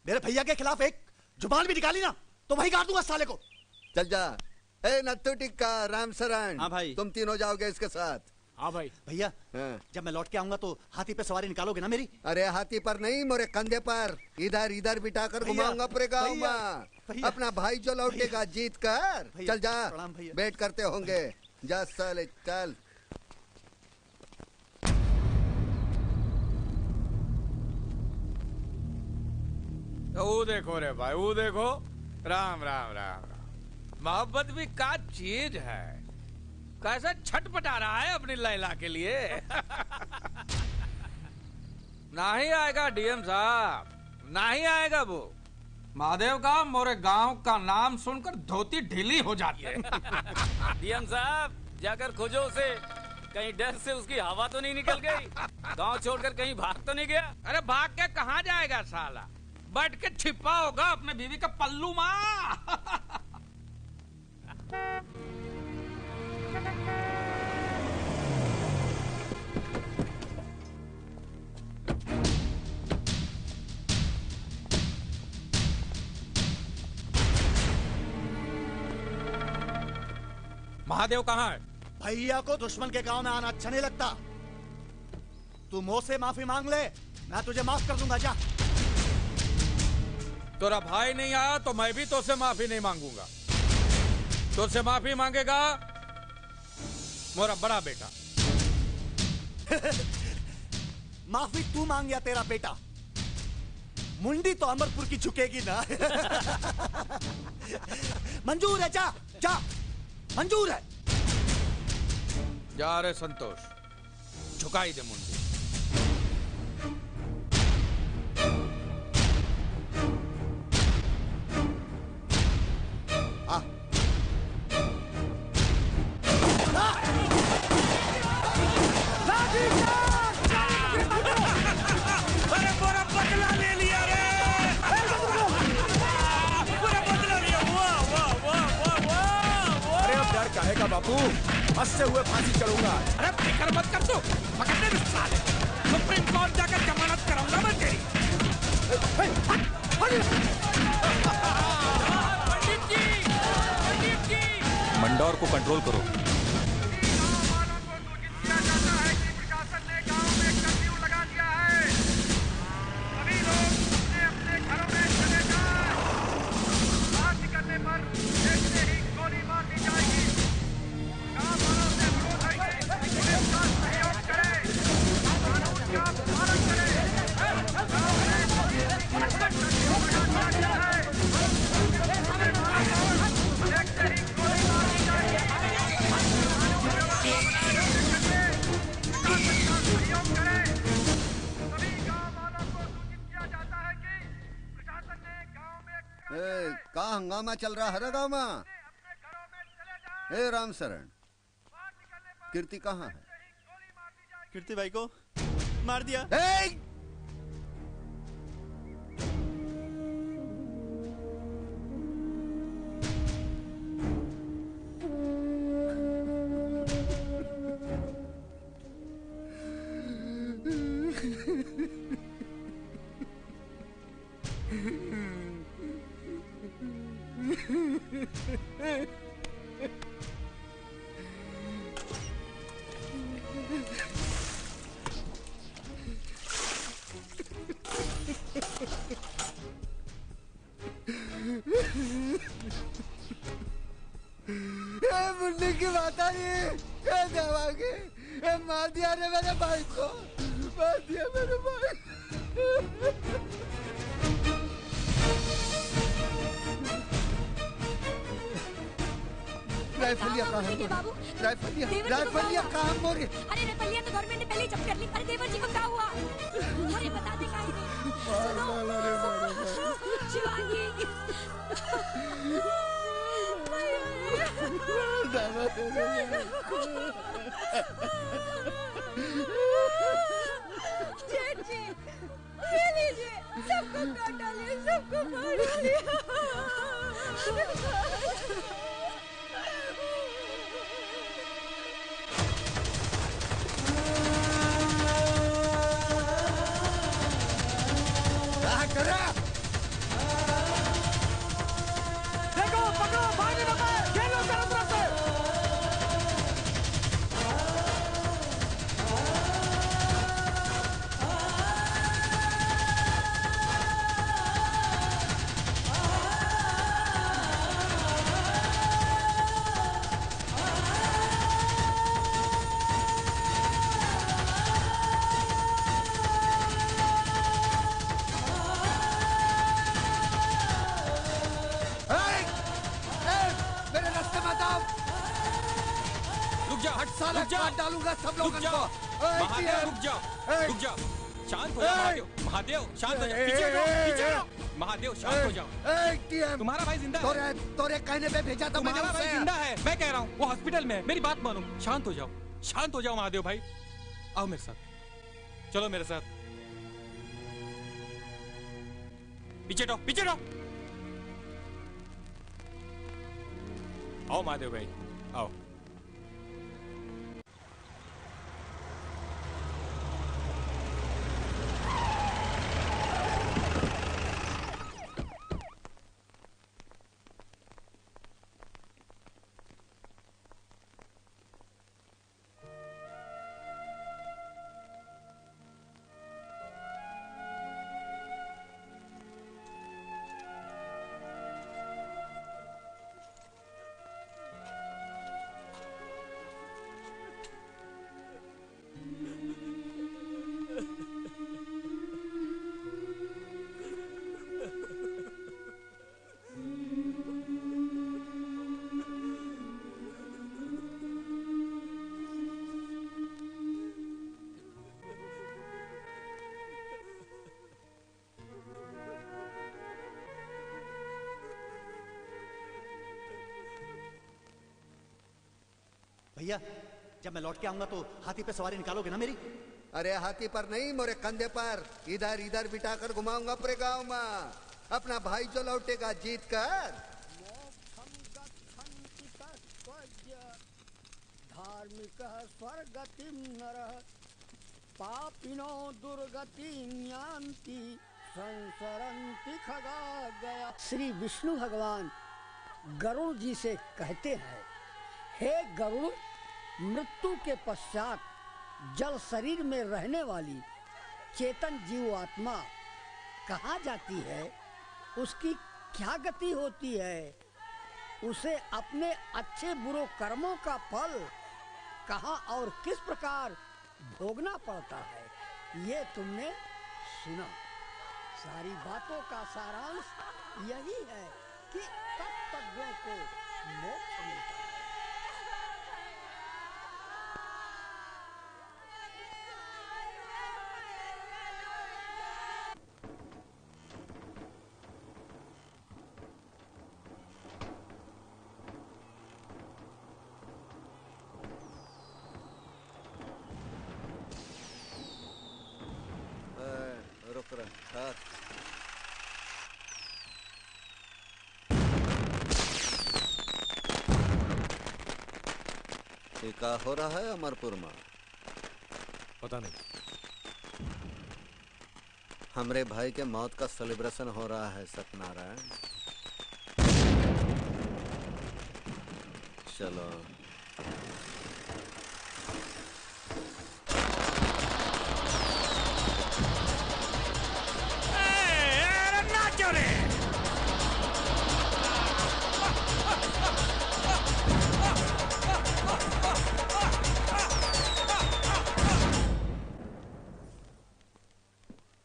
C: मेरे भैया के खिलाफ एक जुबान भी निकाली ना तो वही गाड़ दूंगा साले को।
A: चल जा। ए नत्थु टिक्का, राम शरण।
C: हाँ भाई।
A: तुम तीनों जाओगे इसके साथ।
B: हाँ भाई।
C: भैया जब मैं लौट के आऊंगा तो हाथी पे सवारी निकालोगे ना मेरी?
A: अरे हाथी पर नहीं, मोरे कंधे पर इधर इधर बिठाकर घुमाऊंगा पूरे गाँव में। अपना भाई जो लौटेगा जीत कर। चल जा, वेट करते होंगे। जा साले चल।
J: वो देखो रे भाई, वो देखो। राम राम राम राम। मोहब्बत भी का चीज है, कैसा छटपटा रहा है अपनी लैला के लिए। नहीं आएगा डीएम साहब, नहीं आएगा वो। महादेव का मोरे गांव का नाम सुनकर धोती ढीली हो जाती है।
H: डीएम साहब जाकर खोजो उसे, कहीं डर से उसकी हवा तो नहीं निकल गई, गांव छोड़कर कहीं भाग तो नहीं गया।
J: अरे भाग के कहाँ जाएगा साला, बैठ के छिपा होगा अपने बीवी का पल्लू माँ। महादेव कहाँ है?
C: भैया को दुश्मन के गांव में आना अच्छा नहीं लगता। तू मुंह से माफी मांग ले, मैं तुझे माफ कर दूंगा। जा।
J: तेरा भाई नहीं आया तो मैं भी तुझसे माफी नहीं मांगूंगा। तुझसे माफी मांगेगा मेरा बड़ा बेटा।
C: माफी तू मांग या तेरा बेटा, मुंडी तो अमरपुर की झुकेगी ना। मंजूर है, जा जा, मंजूर है।
J: जा रे संतोष, झुकाई दे मुंडी।
N: अरे पूरा बदला ले लिया रे, पूरा बदला लिया। वाह वाह वाह वाह वाह।
U: अरे अब डर काहे का बापू, हंसते हुए फांसी चढ़ूंगा।
J: अरे फिक्र मत कर, तू पकड़ने में साले सुप्रीम कोर्ट जाकर जमानत कराऊंगा मैं तेरी।
T: पंडित जी, मंडौर को कंट्रोल करो।
A: कहाँ हंगामा चल रहा है गाँव में? ए राम शरण, कीर्ति कहाँ है?
C: कीर्ति भाई को मार दिया।
N: मुन्नी की बात आ रही है, मार दिया रे मेरे भाई को, मार दिया मेरे भाई।
A: राइफलिया कहाँ है?
E: बाबू,
A: राइफलिया कहाँ मोरी?
E: अरे राइफलिया तो गवर्नमेंट ने पहले ही जब्त कर ली। अरे देवर जी को क्या हुआ? अरे बता दे काहे नहीं? शिवांगी, जेठ जी, ये लीजिए, सबको काट डालिए, सबको काट डालिए।
N: देखो, पकड़ो, भागे ना पाए, खेलो चारों तरफ से।
T: रुक जा,
A: डालूंगा सब लोगों को।
T: महादेव रुक जाओ, रुक जाओ, शांत हो जाओ। महादेव शांत हो जाओ, पीछे हटो, पीछे हटो। महादेव शांत हो जाओ। तुम्हारा भाई जिंदा है।
A: तोरे कहने पे भेजा था मैंने
T: तुम्हारा भाई
A: उसे।
T: जिंदा है, मैं कह रहा हूँ, वो हॉस्पिटल में है। मेरी बात मानो, शांत हो जाओ, शांत हो जाओ महादेव भाई। आओ मेरे साथ, चलो मेरे साथ। पीछे हटो, पीछे हटो। आओ महादेव भाई, आओ।
C: भैया जब मैं लौट के आऊंगा तो हाथी पे सवारी निकालोगे ना मेरी?
A: अरे हाथी पर नहीं, मोरे कंधे पर इधर इधर बिठाकर घुमाऊंगा पूरे गांव में। अपना भाई जो लौटेगा जीत कर।
L: धार्मिक स्वर्गतिम नरः पापिनो दुर्गतिं यान्ति संसरन्ति खगागया। श्री विष्णु भगवान गरुड़ जी से कहते हैं, हे गरुड़, मृत्यु के पश्चात जल शरीर में रहने वाली चेतन जीव आत्मा कहाँ जाती है, उसकी क्या गति होती है, उसे अपने अच्छे बुरे कर्मों का फल कहाँ और किस प्रकार भोगना पड़ता है, ये तुमने सुना। सारी बातों का सारांश यही है कि तत्वज्ञों को मोक्ष मिलता है।
A: रुक रहा। क्या हो रहा है अमरपुर में?
Q: पता नहीं।
A: हमरे भाई के मौत का सेलिब्रेशन हो रहा है सत्यनारायण। चलो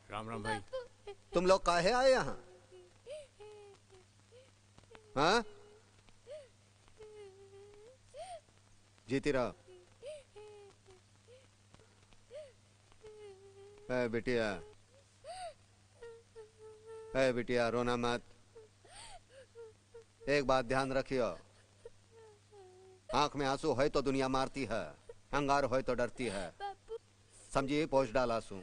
Q: राम राम भाई।
A: तुम लोग काहे आए यहाँ? हाँ? जीती रहो। बिटिया, बिटिया रोना मत। एक बात ध्यान रखियो, आंख में आंसू है तो दुनिया मारती है, अंगार है तो डरती है। समझिए, पोछ डाला आंसू।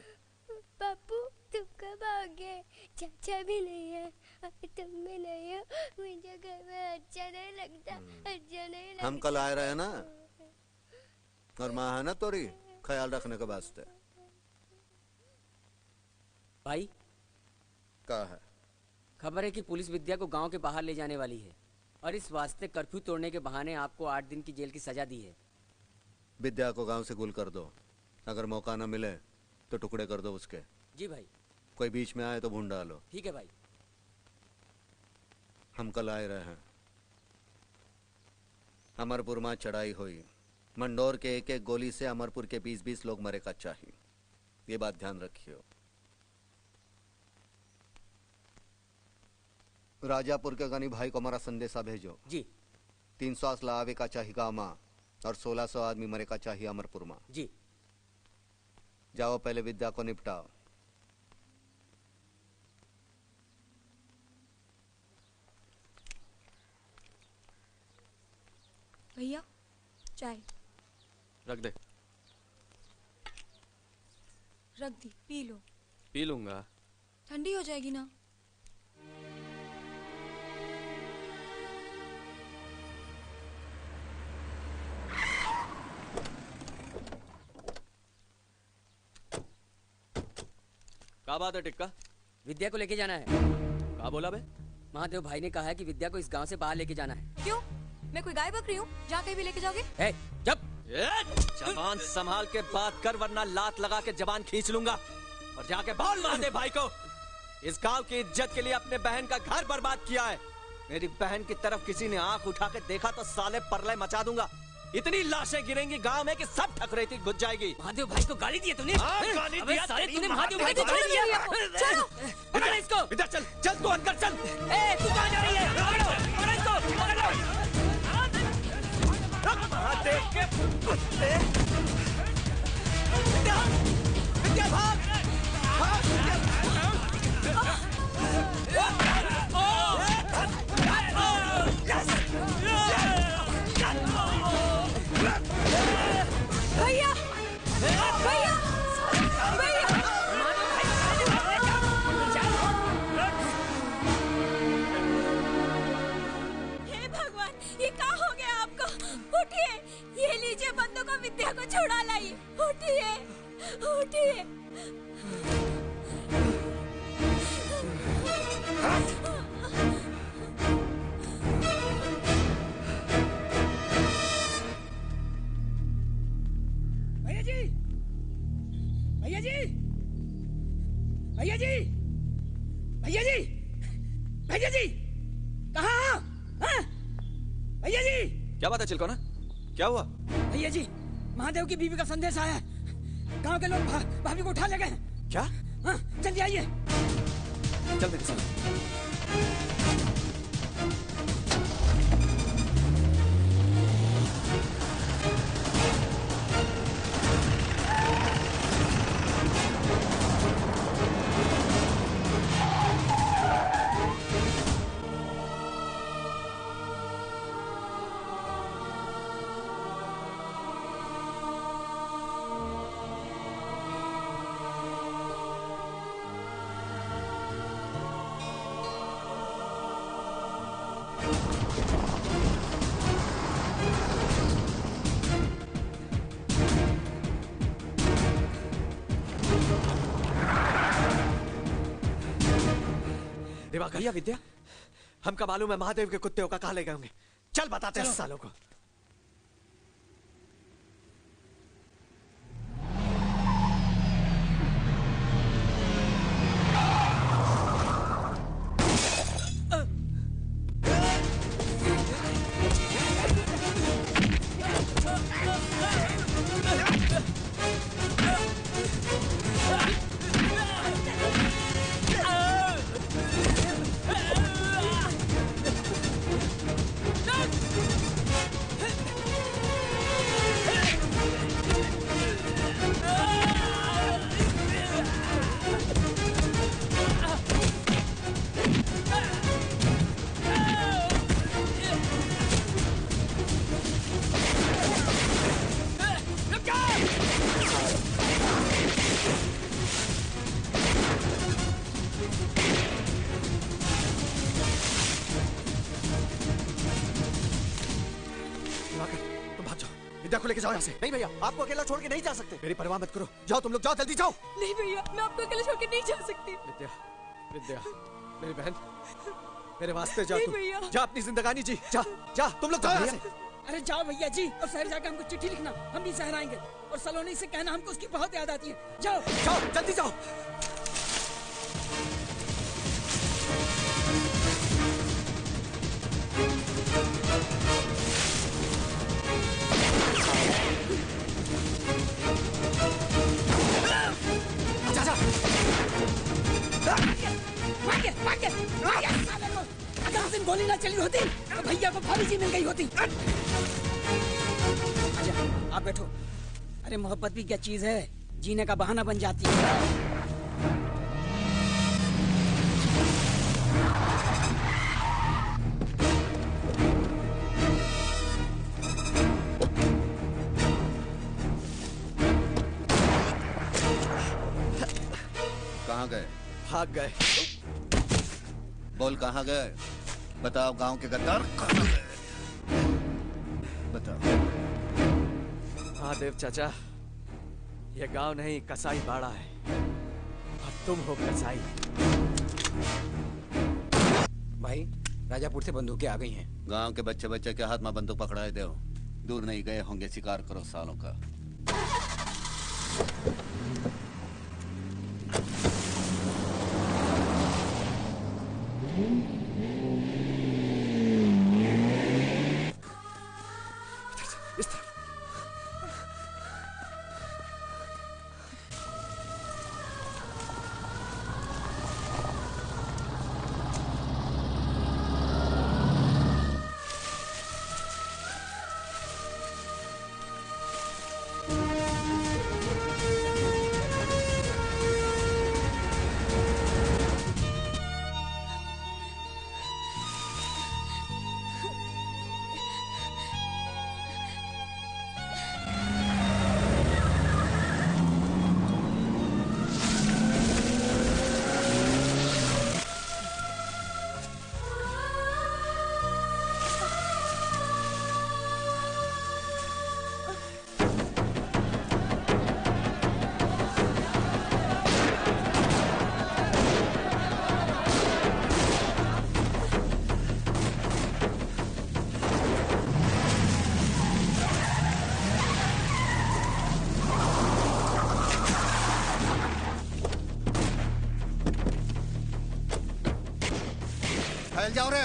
V: पापू तुम कब आओगे? चाचा भी नहीं है और तुम भी नहीं हो, मुझे घर में अच्छा नहीं लगता, अच्छा नहीं लगता।
A: हम कल आए रहे ना, और माँ है ना तोरी ख्याल रखने के वास्ते।
F: भाई
A: क्या है?
F: खबर है कि पुलिस विद्या को गांव के बाहर ले जाने वाली है और इस वास्ते कर्फ्यू तोड़ने के बहाने आपको 8 दिन की जेल की सजा दी है।
A: विद्या को गांव से गुल कर दो, अगर मौका न मिले तो टुकड़े कर दो उसके।
F: जी भाई।
A: कोई बीच में आए तो भून डालो।
F: ठीक है भाई।
A: हम कल आए रहे हैं, अमरपुर में चढ़ाई हुई, मंडोर के एक एक गोली से अमरपुर के 20-20 लोग मरे का चाहिए, ये बात ध्यान रखियो। राजापुर के गनी भाई को हमारा संदेशा भेजो।
F: जी।
A: 300 असला आवे का चाहिए गाँव में और 1600 आदमी मरे का चाहिए अमरपुर में।
F: जी।
A: जाओ पहले विद्या को निपटाओ।
M: भैया चाय
G: रख दे।
M: रख दी, पी लो।
G: पी लूंगा।
M: ठंडी हो जाएगी ना।
G: क्या बात है टिक्का?
F: विद्या को लेके जाना है।
G: क्या बोला बे?
F: महादेव भाई ने कहा है कि विद्या को इस गांव से बाहर लेके जाना है।
M: क्यों? मैं कोई गाय बकरी हूँ जहाँ कहीं भी लेके जाओगे?
G: जबान संभाल के बात कर वरना लात लगा के जबान खींच लूंगा। और जाके बोल महादेव भाई को, इस गांव की इज्जत के लिए अपने बहन का घर बर्बाद किया है। मेरी बहन की तरफ किसी ने आंख उठा के देखा तो साले परले मचा दूंगा। इतनी लाशें गिरेंगी गांव में कि सब ठकरेती घुस जाएगी।
F: महादेव भाई को गाली दी तूने?
G: गाली दिया
F: साले
G: तेरी
F: तूने
G: माँ
F: महादेव
G: ने।
F: भाई को गाली दिया। चलो पकड़ इसको।
G: इधर चल, चल तू अंदर चल।
F: ए तू कहाँ जा रही है? पकड़ो, पकड़ इसको, पकड़ लो।
G: महादेव के कुत्ते। विद्या, विद्या भाग, भाग विद्या। Yes!
I: ये लीजिए बंदूक को, विद्या को छुड़ा लाइए। उठिए, उठिए।
D: भैया जी, भैया जी, भैया जी, भैया जी, भैया जी, कहाँ? भैया जी,
G: क्या बात है चिलकोना? क्या हुआ?
D: भैया जी, महादेव की बीवी का संदेश आया है। गांव के लोग भाभी को उठा ले गए।
G: क्या?
D: हाँ, जल्दी आइए।
G: चल मेरे साथ।
C: दिवाकर,
G: भैया विद्या,
C: हमका मालूम है महादेव के कुत्ते का कहाँ ले गए होंगे। चल बताते हैं इस सालों को। विद्या को लेके जाओ यहाँ से।
G: नहीं भैया, आपको अकेला छोड़ के नहीं जा सकते।
C: मेरी परवाह मत करो, जाओ तुम लोग, जाओ जल्दी जाओ।
M: नहीं भैया, मैं आपको अकेले छोड़ के नहीं जा सकती।
C: विद्या, विद्या, मेरी बहन, मेरे वास्ते जा तू।
M: भैया।
C: जा अपनी जिंदगानी जी, जा जा तुम लोग जाओ यहाँ से।
D: अरे जाओ भैया जी, और शहर जाकर हमको चिट्ठी लिखना, हम भी शहर आएंगे। और सलोनी से कहना हमको उसकी बहुत याद आती है। जाओ
C: जाओ जल्दी जाओ।
D: अगर उस दिन गोली ना चली होती तो भैया को भाभी जी मिल गई होती। आजा, आप बैठो। अरे मोहब्बत भी क्या चीज है, जीने का बहाना बन जाती है।
A: कहाँ गए?
C: भाग गए।
A: बोल कहाँ गए? बताओ, गांव के गद्दार कहाँ गए? बताओ।
G: महादेव चाचा, ये गांव नहीं कसाई बाड़ा है, और तुम हो कसाई।
J: भाई, राजापुर से बंदूकें आ गई हैं।
A: गांव के बच्चे बच्चे के हाथ में बंदूक पकड़ाए दो। दूर नहीं गए होंगे, शिकार करो सालों का।
G: इस तरफ।
A: चल जाओ रे।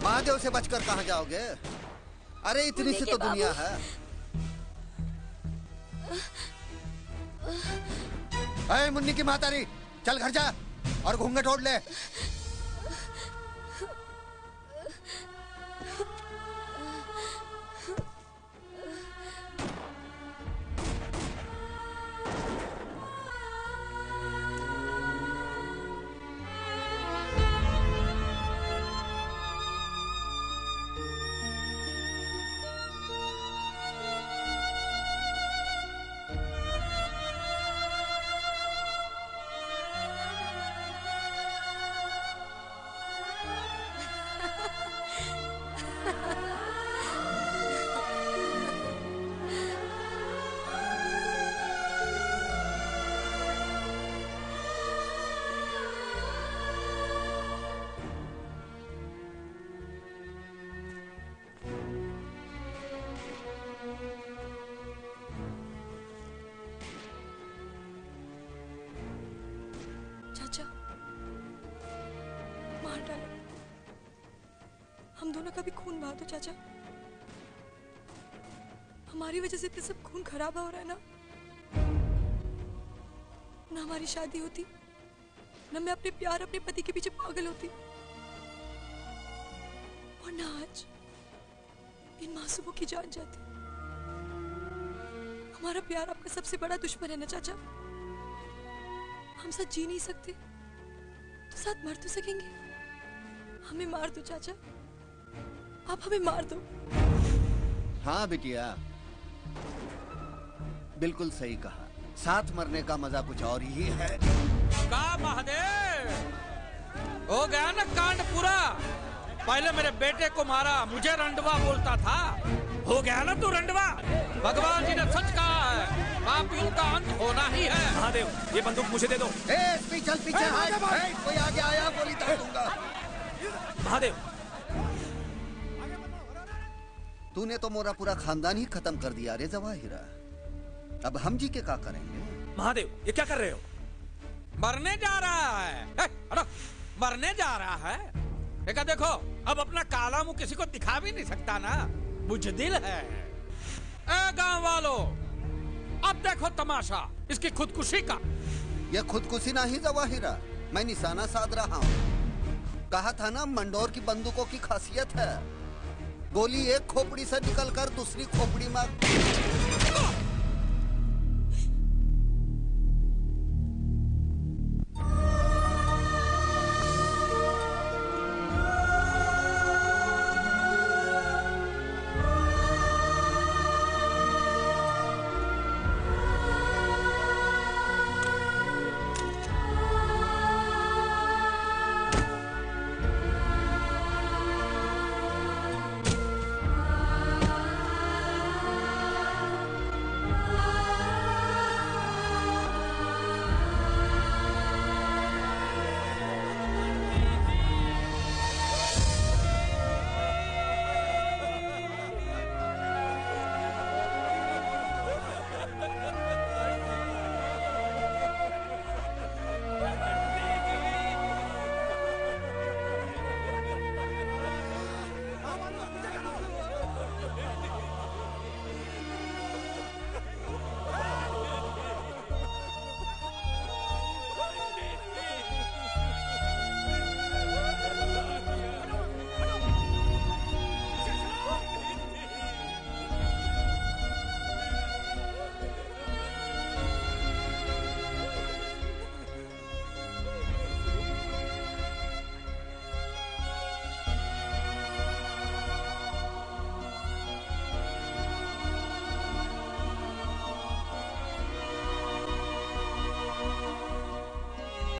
A: महादेव से बचकर कहाँ जाओगे? अरे इतनी सी तो दुनिया है। अरे मुन्नी की मातारी, चल घर जा और घूंघट ओढ़ ले।
M: मार डालो, हम दोनों का भी खून बहा दो चाचा। हमारी वजह से इतने सब खून खराब हो रहा है ना हमारी शादी होती, ना मैं अपने प्यार अपने पति के पीछे पागल होती, और ना आज इन मासूमों की जान जाती। हमारा प्यार आपका सबसे बड़ा दुश्मन है ना चाचा। हम साथ जी नहीं सकते तो साथ मर तो सकेंगे। हमें मार दो चाचा, आप हमें मार दो।
A: हाँ बिटिया, बिल्कुल सही कहा। साथ मरने का मजा कुछ और ही है।
J: का महादेव, हो गया ना कांड पूरा। पहले मेरे बेटे को मारा, मुझे रंडवा बोलता था। हो गया ना तू रंडवा। भगवान जी ने सच कहा है, पापियों का अंत होना ही है।
U: महादेव, ये बंदूक मुझे दे दो।
A: चल पीछे हट। कोई आगे आया गोली दाग दूंगा।
U: महादेव,
A: तूने तो मोरा पूरा खानदान ही खत्म कर दिया रे जवाहिरा। अब हम जी के क्या करेंगे?
J: महादेव, ये क्या कर रहे हो? मरने जा रहा है। मरने जा रहा है। देखो, अब अपना काला मुंह किसी को दिखा भी नहीं सकता ना, बुजदिल है। ए गांव वालों, अब देखो तमाशा इसकी खुदकुशी का।
A: ये खुदकुशी नहीं जवाहिरा, मैं निशाना साध रहा हूँ। कहा था ना, मंडोर की बंदूकों की खासियत है, गोली एक खोपड़ी से निकलकर दूसरी खोपड़ी में